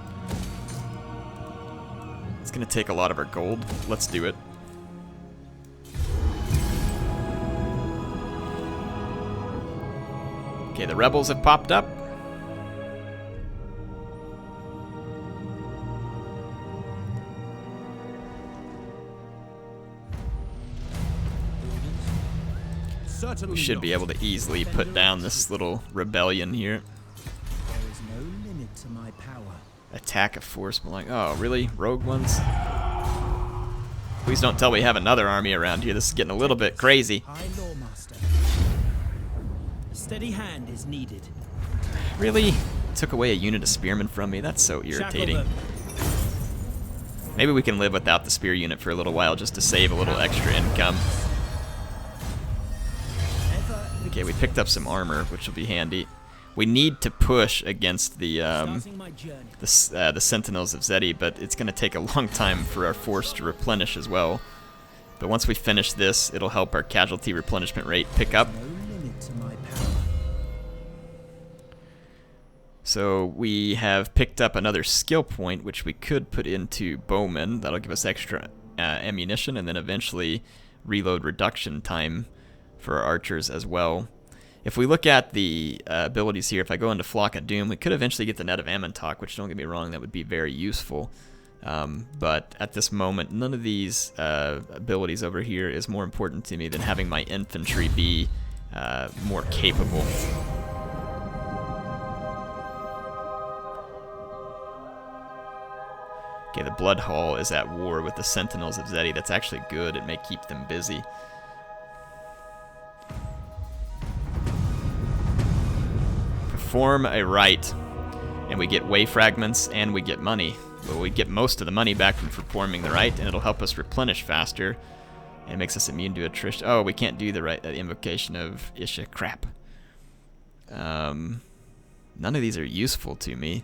It's going to take a lot of our gold. Let's do it. Okay, the rebels have popped up. We should be able to easily put down this little rebellion here. There is no limit to my power. Attack a force belonging. Oh, really? Rogue ones? Please don't tell me we have another army around here. This is getting a little bit crazy. High Lawmaster. A steady hand is needed. Really? Took away a unit of spearmen from me? That's so irritating. Maybe we can live without the spear unit for a little while just to save a little extra income. Okay, we picked up some armor, which will be handy. We need to push against the Sentinels of Xeti, but it's going to take a long time for our force to replenish as well. But once we finish this, it'll help our casualty replenishment rate pick up. So we have picked up another skill point, which we could put into bowmen. That'll give us extra ammunition, and then eventually reload reduction time for our archers as well. If we look at the abilities here, if I go into Flock of Doom, we could eventually get the Net of Ammontok, which, don't get me wrong, that would be very useful. But at this moment, none of these abilities over here is more important to me than having my infantry be more capable. Okay, the Blood Hall is at war with the Sentinels of Xeti. That's actually good. It may keep them busy. Perform a rite, and we get way fragments, and we get money. Well, we get most of the money back from performing the rite, and it'll help us replenish faster. It makes us immune to attrition. Oh, we can't do the rite, invocation of Isha. Crap. None of these are useful to me.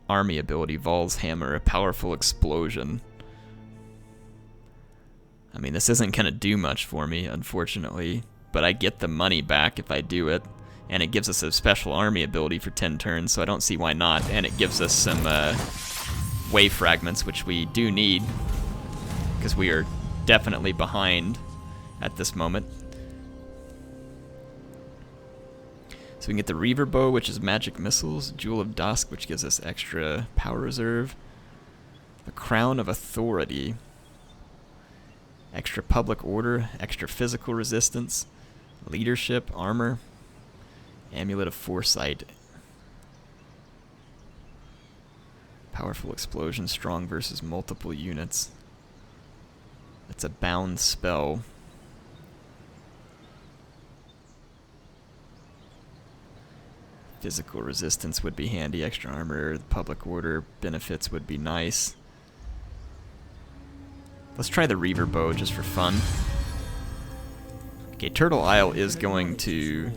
Army ability, Vol's Hammer, a powerful explosion. I mean, this isn't going to do much for me, unfortunately, but I get the money back if I do it, and it gives us a special army ability for 10 turns, so I don't see why not, and it gives us some wave fragments, which we do need, because we are definitely behind at this moment. So we can get the Reaver Bow, which is magic missiles, Jewel of Dusk, which gives us extra power reserve, the Crown of Authority, extra public order, extra physical resistance, leadership, armor. Amulet of Foresight. Powerful explosion, strong versus multiple units. It's a bound spell. Physical resistance would be handy. Extra armor, the public order benefits would be nice. Let's try the Reaver Bow just for fun. Okay, Turtle Isle is going to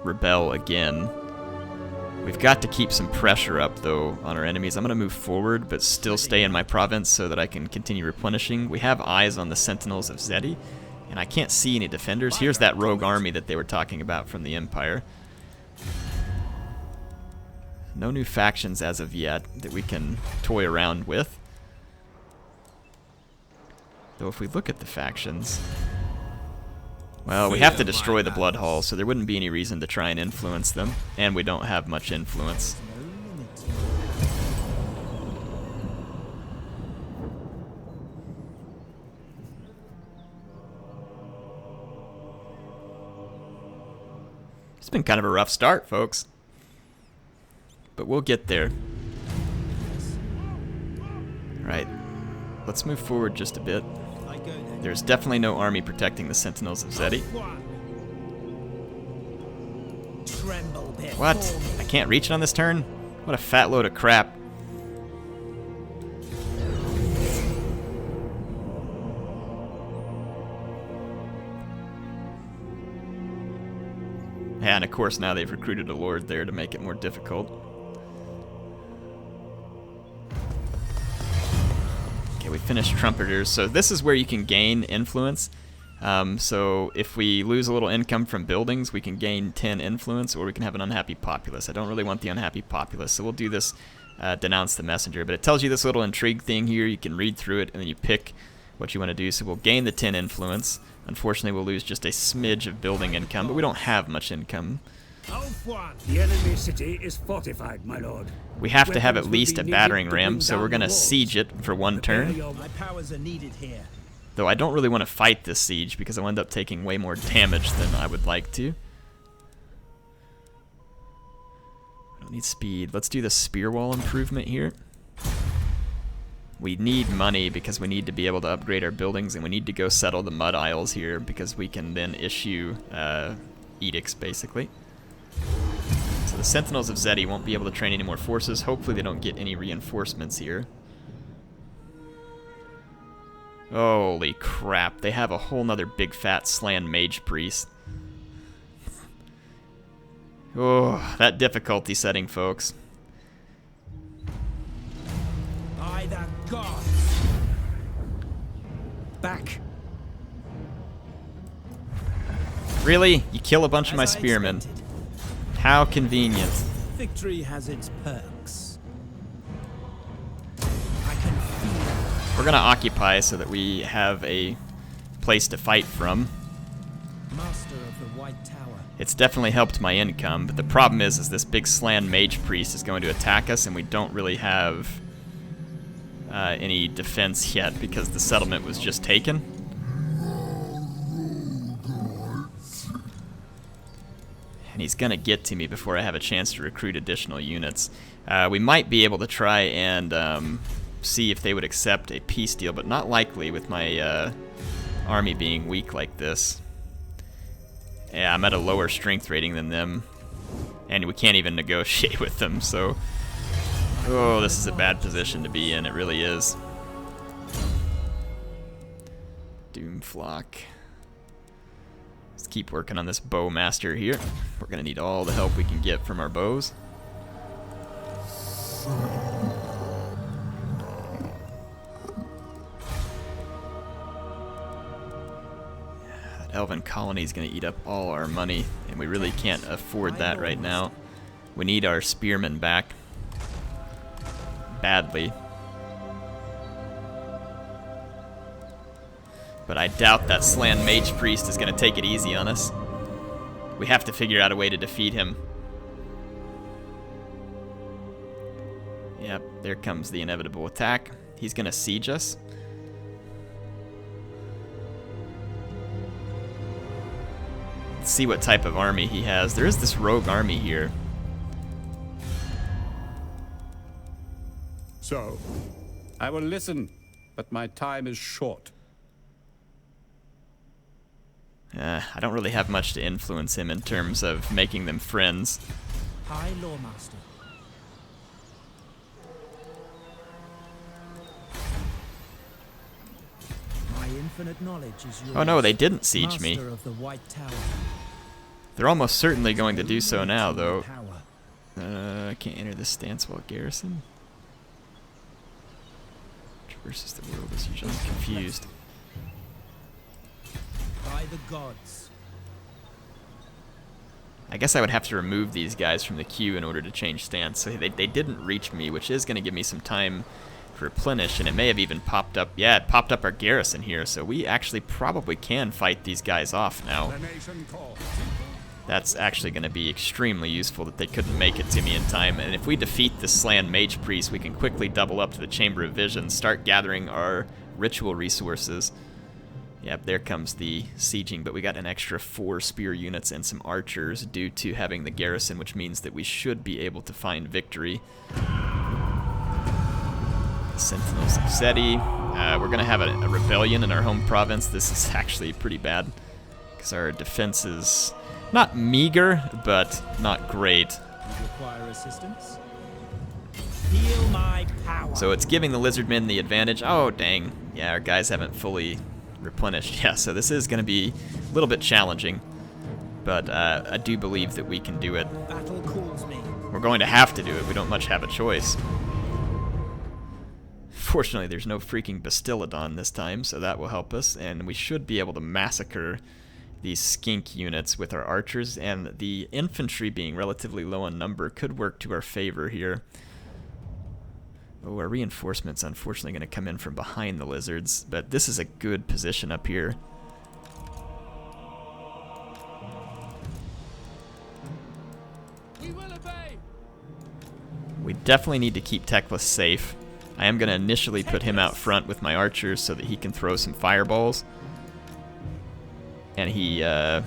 rebel again. We've got to keep some pressure up, though, on our enemies. I'm going to move forward, but still stay in my province so that I can continue replenishing. We have eyes on the Sentinels of Xeti, and I can't see any defenders. Here's that rogue army that they were talking about from the Empire. No new factions as of yet that we can toy around with. Though if we look at the factions... Well, we have to destroy the Blood Hall, so there wouldn't be any reason to try and influence them. And we don't have much influence. It's been kind of a rough start, folks. But we'll get there. Alright, let's move forward just a bit. There's definitely no army protecting the Sentinels of Xeti. What? I can't reach it on this turn? What a fat load of crap. Yeah, and of course now they've recruited a lord there to make it more difficult. Okay, we finished Trumpeters, so this is where you can gain influence. So if we lose a little income from buildings, we can gain 10 influence, or we can have an unhappy populace. I don't really want the unhappy populace, so we'll do this, denounce the messenger. But it tells you this little intrigue thing here. You can read through it, and then you pick what you want to do. So we'll gain the 10 influence. Unfortunately, we'll lose just a smidge of building income, but we don't have much income. The enemy city is fortified, my lord. We have to have at least a battering ram, so we're going to siege it for one turn. My powers are needed here. Though I don't really want to fight this siege because I'll end up taking way more damage than I would like to. I don't need speed. Let's do the spear wall improvement here. We need money because we need to be able to upgrade our buildings, and we need to go settle the mud isles here because we can then issue edicts, basically. So the Sentinels of Xeti won't be able to train any more forces. Hopefully they don't get any reinforcements here. Holy crap, they have a whole nother big fat slan mage priest. Oh, that difficulty setting, folks. By the gods! Back. Really? You kill a bunch of my spearmen. How convenient. Victory has its perks. I can feel. We're gonna occupy so that we have a place to fight from. Master of the White Tower. It's definitely helped my income, but the problem is this big slan mage priest is going to attack us, and we don't really have any defense yet because the settlement was just taken. And he's gonna get to me before I have a chance to recruit additional units. We might be able to try and see if they would accept a peace deal, but not likely with my army being weak like this. Yeah, I'm at a lower strength rating than them, and we can't even negotiate with them, so... Oh, this is a bad position to be in, it really is. Doomflock. Let's keep working on this bowmaster here. We're gonna need all the help we can get from our bows. That elven colony is gonna eat up all our money, and we really can't afford that right now. We need our spearmen back. Badly. But I doubt that Slan Mage Priest is going to take it easy on us. We have to figure out a way to defeat him. Yep, there comes the inevitable attack. He's going to siege us. see what type of army he has. There is this rogue army here. So, I will listen, but my time is short. I don't really have much to influence him in terms of making them friends. High Lawmaster. My infinite knowledge is yours. Oh no, they didn't siege me. Master of the White Tower. They're almost certainly going to do so now, though. Power. I can't enter this stance while garrison. Traverses the world is usually confused. By the gods. I guess I would have to remove these guys from the queue in order to change stance. So they didn't reach me, which is going to give me some time to replenish, and it may have even popped up. Yeah, it popped up our garrison here, so we actually probably can fight these guys off now. That's actually going to be extremely useful that they couldn't make it to me in time. And if we defeat the Slan Mage Priest, we can quickly double up to the Chamber of Vision, start gathering our ritual resources. Yep, there comes the sieging, but we got an extra 4 spear units and some archers due to having the garrison, which means that we should be able to find victory. Sentinels of Xeti. We're going to have a rebellion in our home province. This is actually pretty bad, because our defense is not meager, but not great. You require assistance? Feel my power. So it's giving the Lizardmen the advantage. Oh, dang. Yeah, our guys haven't fully replenished. Yeah, so this is going to be a little bit challenging, but I do believe that we can do it. Battle calls me. We're going to have to do it. We don't much have a choice. Fortunately, there's no freaking Bastiladon this time, so that will help us, and we should be able to massacre these skink units with our archers, and the infantry being relatively low on number could work to our favor here. Oh, our reinforcements unfortunately going to come in from behind the lizards, but this is a good position up here. We will obey. We definitely need to keep Teclis safe. I am going to initially put him out front with my archers so that he can throw some fireballs. And he, oh,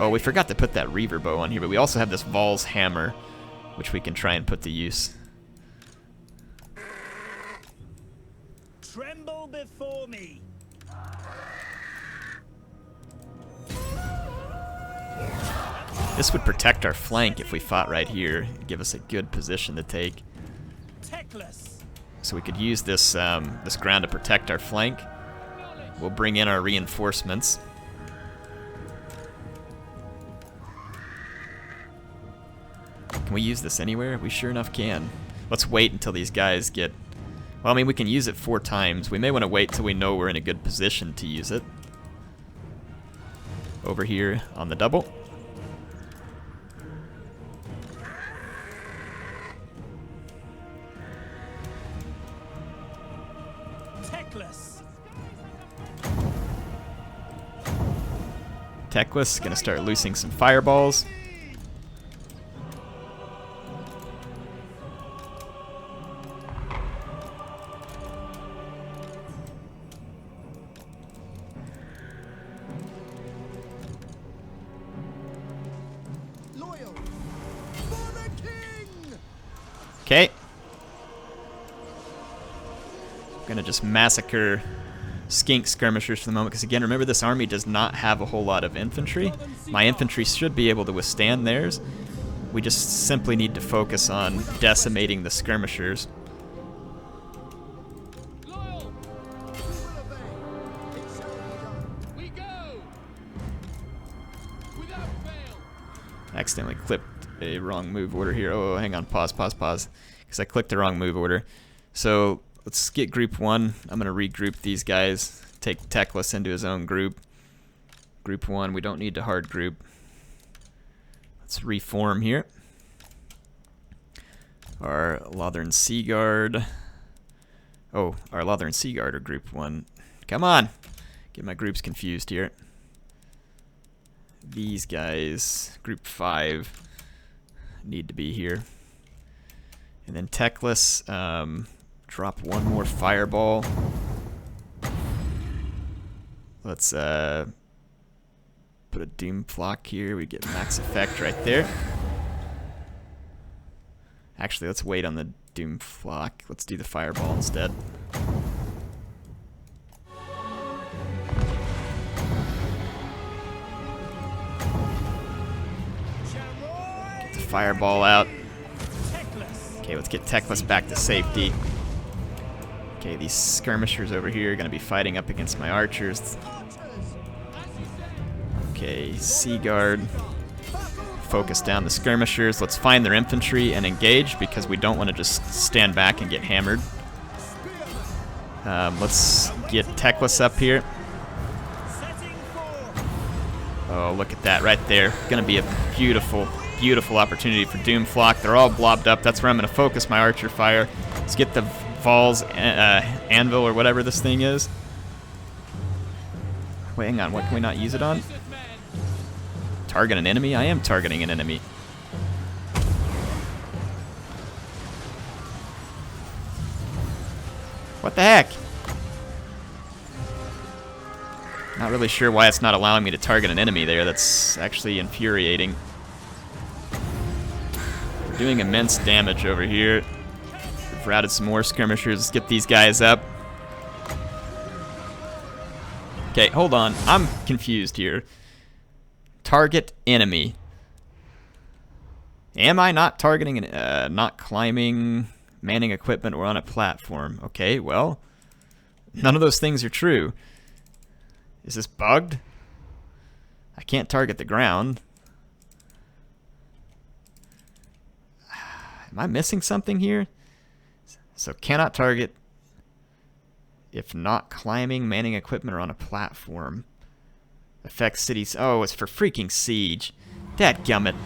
we forgot to put that Reaver bow on here, but we also have this Val's hammer, which we can try and put to use. Tremble before me. This would protect our flank if we fought right here. It'd give us a good position to take. Teclis. So we could use this this ground to protect our flank. We'll bring in our reinforcements. Can we use this anywhere? We sure enough can. Let's wait until these guys get... Well, I mean, we can use it 4 times. We may want to wait till we know we're in a good position to use it. Over here on the double. Teclis. Teclis gonna start loosing some fireballs. Okay. Gonna just massacre skink skirmishers for the moment, because again, remember, this army does not have a whole lot of infantry. My infantry should be able to withstand theirs. We just simply need to focus on decimating the skirmishers. Loyal. We go. Without fail. Accidentally clipped a wrong move order here. Oh, hang on, pause, because I clicked the wrong move order. So let's get group 1. I'm gonna regroup these guys, take Teclis into his own group. Group 1, we don't need to hard group. Let's reform here. Our Lothern Sea Guard. Oh, our Lothern Sea Guard are group 1. Come on! Get my groups confused here. These guys, group 5, need to be here. And then Teclis, drop 1 more fireball. Let's Put a Doom Flock here. We get max effect right there. Actually, let's wait on the Doom Flock. Let's do the Fireball instead. Get the Fireball out. Okay, let's get Teclis back to safety. Okay, these skirmishers over here are going to be fighting up against my archers. Okay, Sea Guard. Focus down the skirmishers. Let's find their infantry and engage because we don't want to just stand back and get hammered. Let's get Teclis up here. Oh, look at that right there. Gonna be a beautiful, beautiful opportunity for Doom Flock. They're all blobbed up. That's where I'm gonna focus my archer fire. Let's get the Val's anvil or whatever this thing is. Wait, hang on. What can we not use it on? Target an enemy? I am targeting an enemy. What the heck? Not really sure why it's not allowing me to target an enemy there. That's actually infuriating. We're doing immense damage over here. We've routed some more skirmishers. Let's get these guys up. Okay, hold on. I'm confused here. Target enemy. Am I not targeting not climbing, manning equipment, or on a platform? Okay, well, none of those things are true. Is this bugged? I can't target the ground. Am I missing something here? So cannot target if not climbing, manning equipment, or on a platform. Affects cities. Oh, it's for freaking siege. Dadgummit.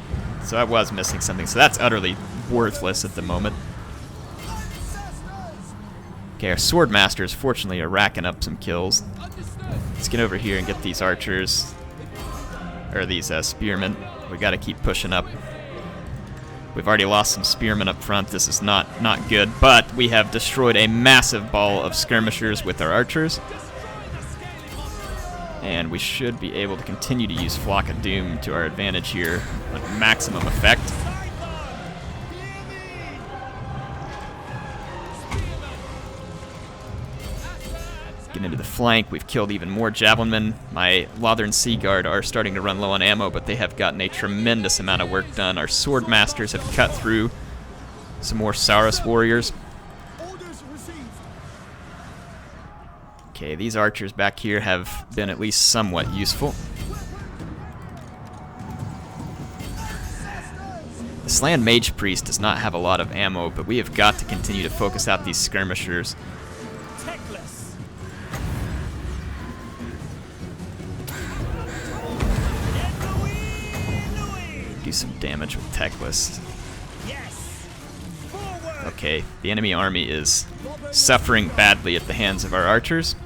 So I was missing something. So that's utterly worthless at the moment. Okay, our sword masters fortunately are racking up some kills. Let's get over here and get these archers, or these spearmen. We got to keep pushing up. We've already lost some spearmen up front. This is not good, but we have destroyed a massive ball of skirmishers with our archers. And we should be able to continue to use Flock of Doom to our advantage here with maximum effect. Get into the flank. We've killed even more javelinmen. My Lothern Sea Guard are starting to run low on ammo, but they have gotten a tremendous amount of work done. Our sword masters have cut through some more Saurus warriors. Okay, these archers back here have been at least somewhat useful. The Slan Mage Priest does not have a lot of ammo, but we have got to continue to focus out these skirmishers. Do some damage with Teclis. Okay, the enemy army is suffering badly at the hands of our archers,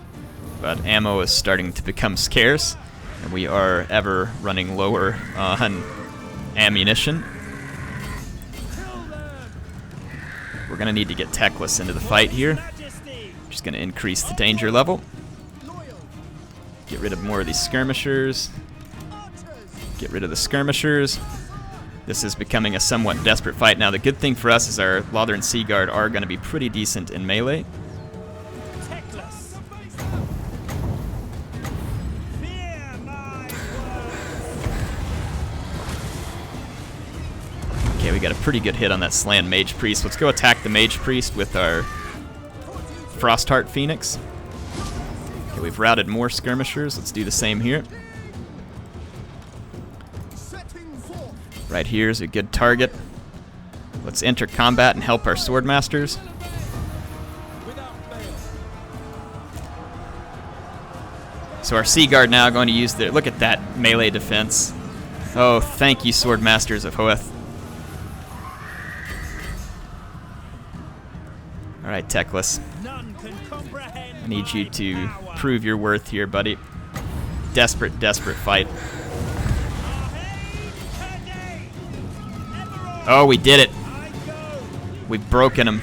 but ammo is starting to become scarce, and we are ever running lower on ammunition. We're going to need to get Teclis into the fight here. Just going to increase the danger level. Get rid of more of these skirmishers. Get rid of the skirmishers. This is becoming a somewhat desperate fight. Now, the good thing for us is our Lothern Sea Guard are going to be pretty decent in melee. Okay, we got a pretty good hit on that Slan Mage Priest. Let's go attack the Mage Priest with our Frostheart Phoenix. Okay, we've routed more skirmishers. Let's do the same here. Right here is a good target. Let's enter combat and help our swordmasters. So our Sea Guard now going to use their... Look at that melee defense. Oh, thank you, swordmasters of Hoeth. Alright, Teclis. I need you to prove your worth here, buddy. Desperate, desperate fight. Oh, we did it. We've broken them.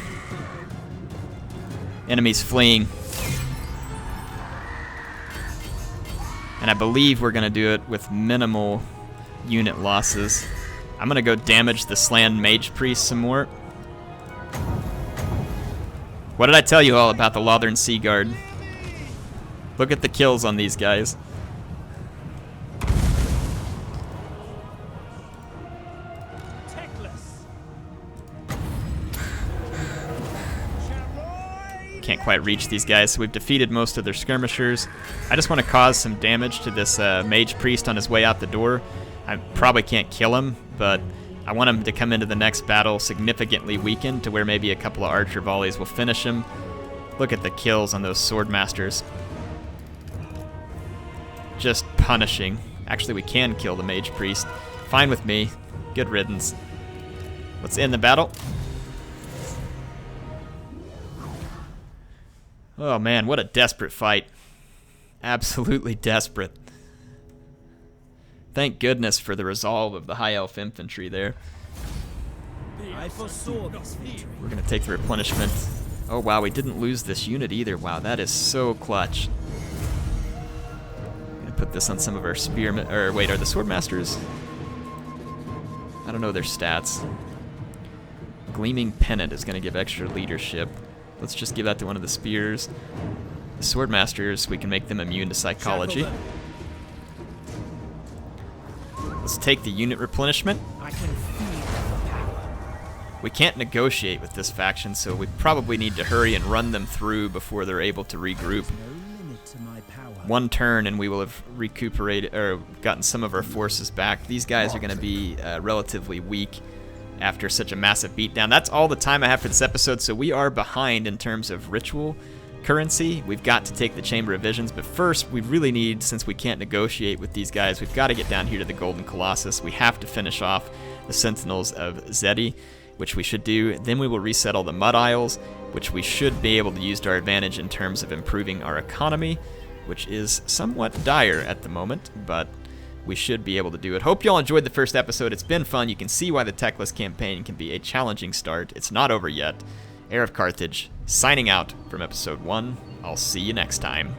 Enemies fleeing. And I believe we're going to do it with minimal unit losses. I'm going to go damage the Slan Mage Priest some more. What did I tell you all about the Lothern Sea Guard? Look at the kills on these guys. Can't quite reach these guys, so we've defeated most of their skirmishers. I just want to cause some damage to this Mage Priest on his way out the door. I probably can't kill him, but I want him to come into the next battle significantly weakened to where maybe a couple of archer volleys will finish him. Look at the kills on those sword masters. Just punishing. Actually, we can kill the Mage Priest. Fine with me. Good riddance. Let's end the battle. Oh man, what a desperate fight. Absolutely desperate. Thank goodness for the resolve of the High Elf infantry there. I foresaw this victory. We're going to take the replenishment. Oh wow, we didn't lose this unit either. Wow, that is so clutch. I'm going to put this on some of our spearmen. Or wait, are the swordmasters? I don't know their stats. Gleaming Pennant is going to give extra leadership. Let's just give that to one of the spears. The swordmasters, we can make them immune to psychology. Let's take the unit replenishment. I can feel the power. We can't negotiate with this faction, so we probably need to hurry and run them through before they're able to regroup. No limit to my power. One turn and we will have recuperated or gotten some of our forces back. These guys are going to be relatively weak after such a massive beatdown. That's all the time I have for this episode, so we are behind in terms of ritual currency. We've got to take the Chamber of Visions, but first we really need, since we can't negotiate with these guys, we've got to get down here to the Golden Colossus. We have to finish off the Sentinels of Xeti, which we should do. Then we will resettle the Mud Isles, which we should be able to use to our advantage in terms of improving our economy, which is somewhat dire at the moment, but we should be able to do it. Hope you all enjoyed the first episode. It's been fun. You can see why the Teclis campaign can be a challenging start. It's not over yet. HeirofCarthage, signing out from episode 1. I'll see you next time.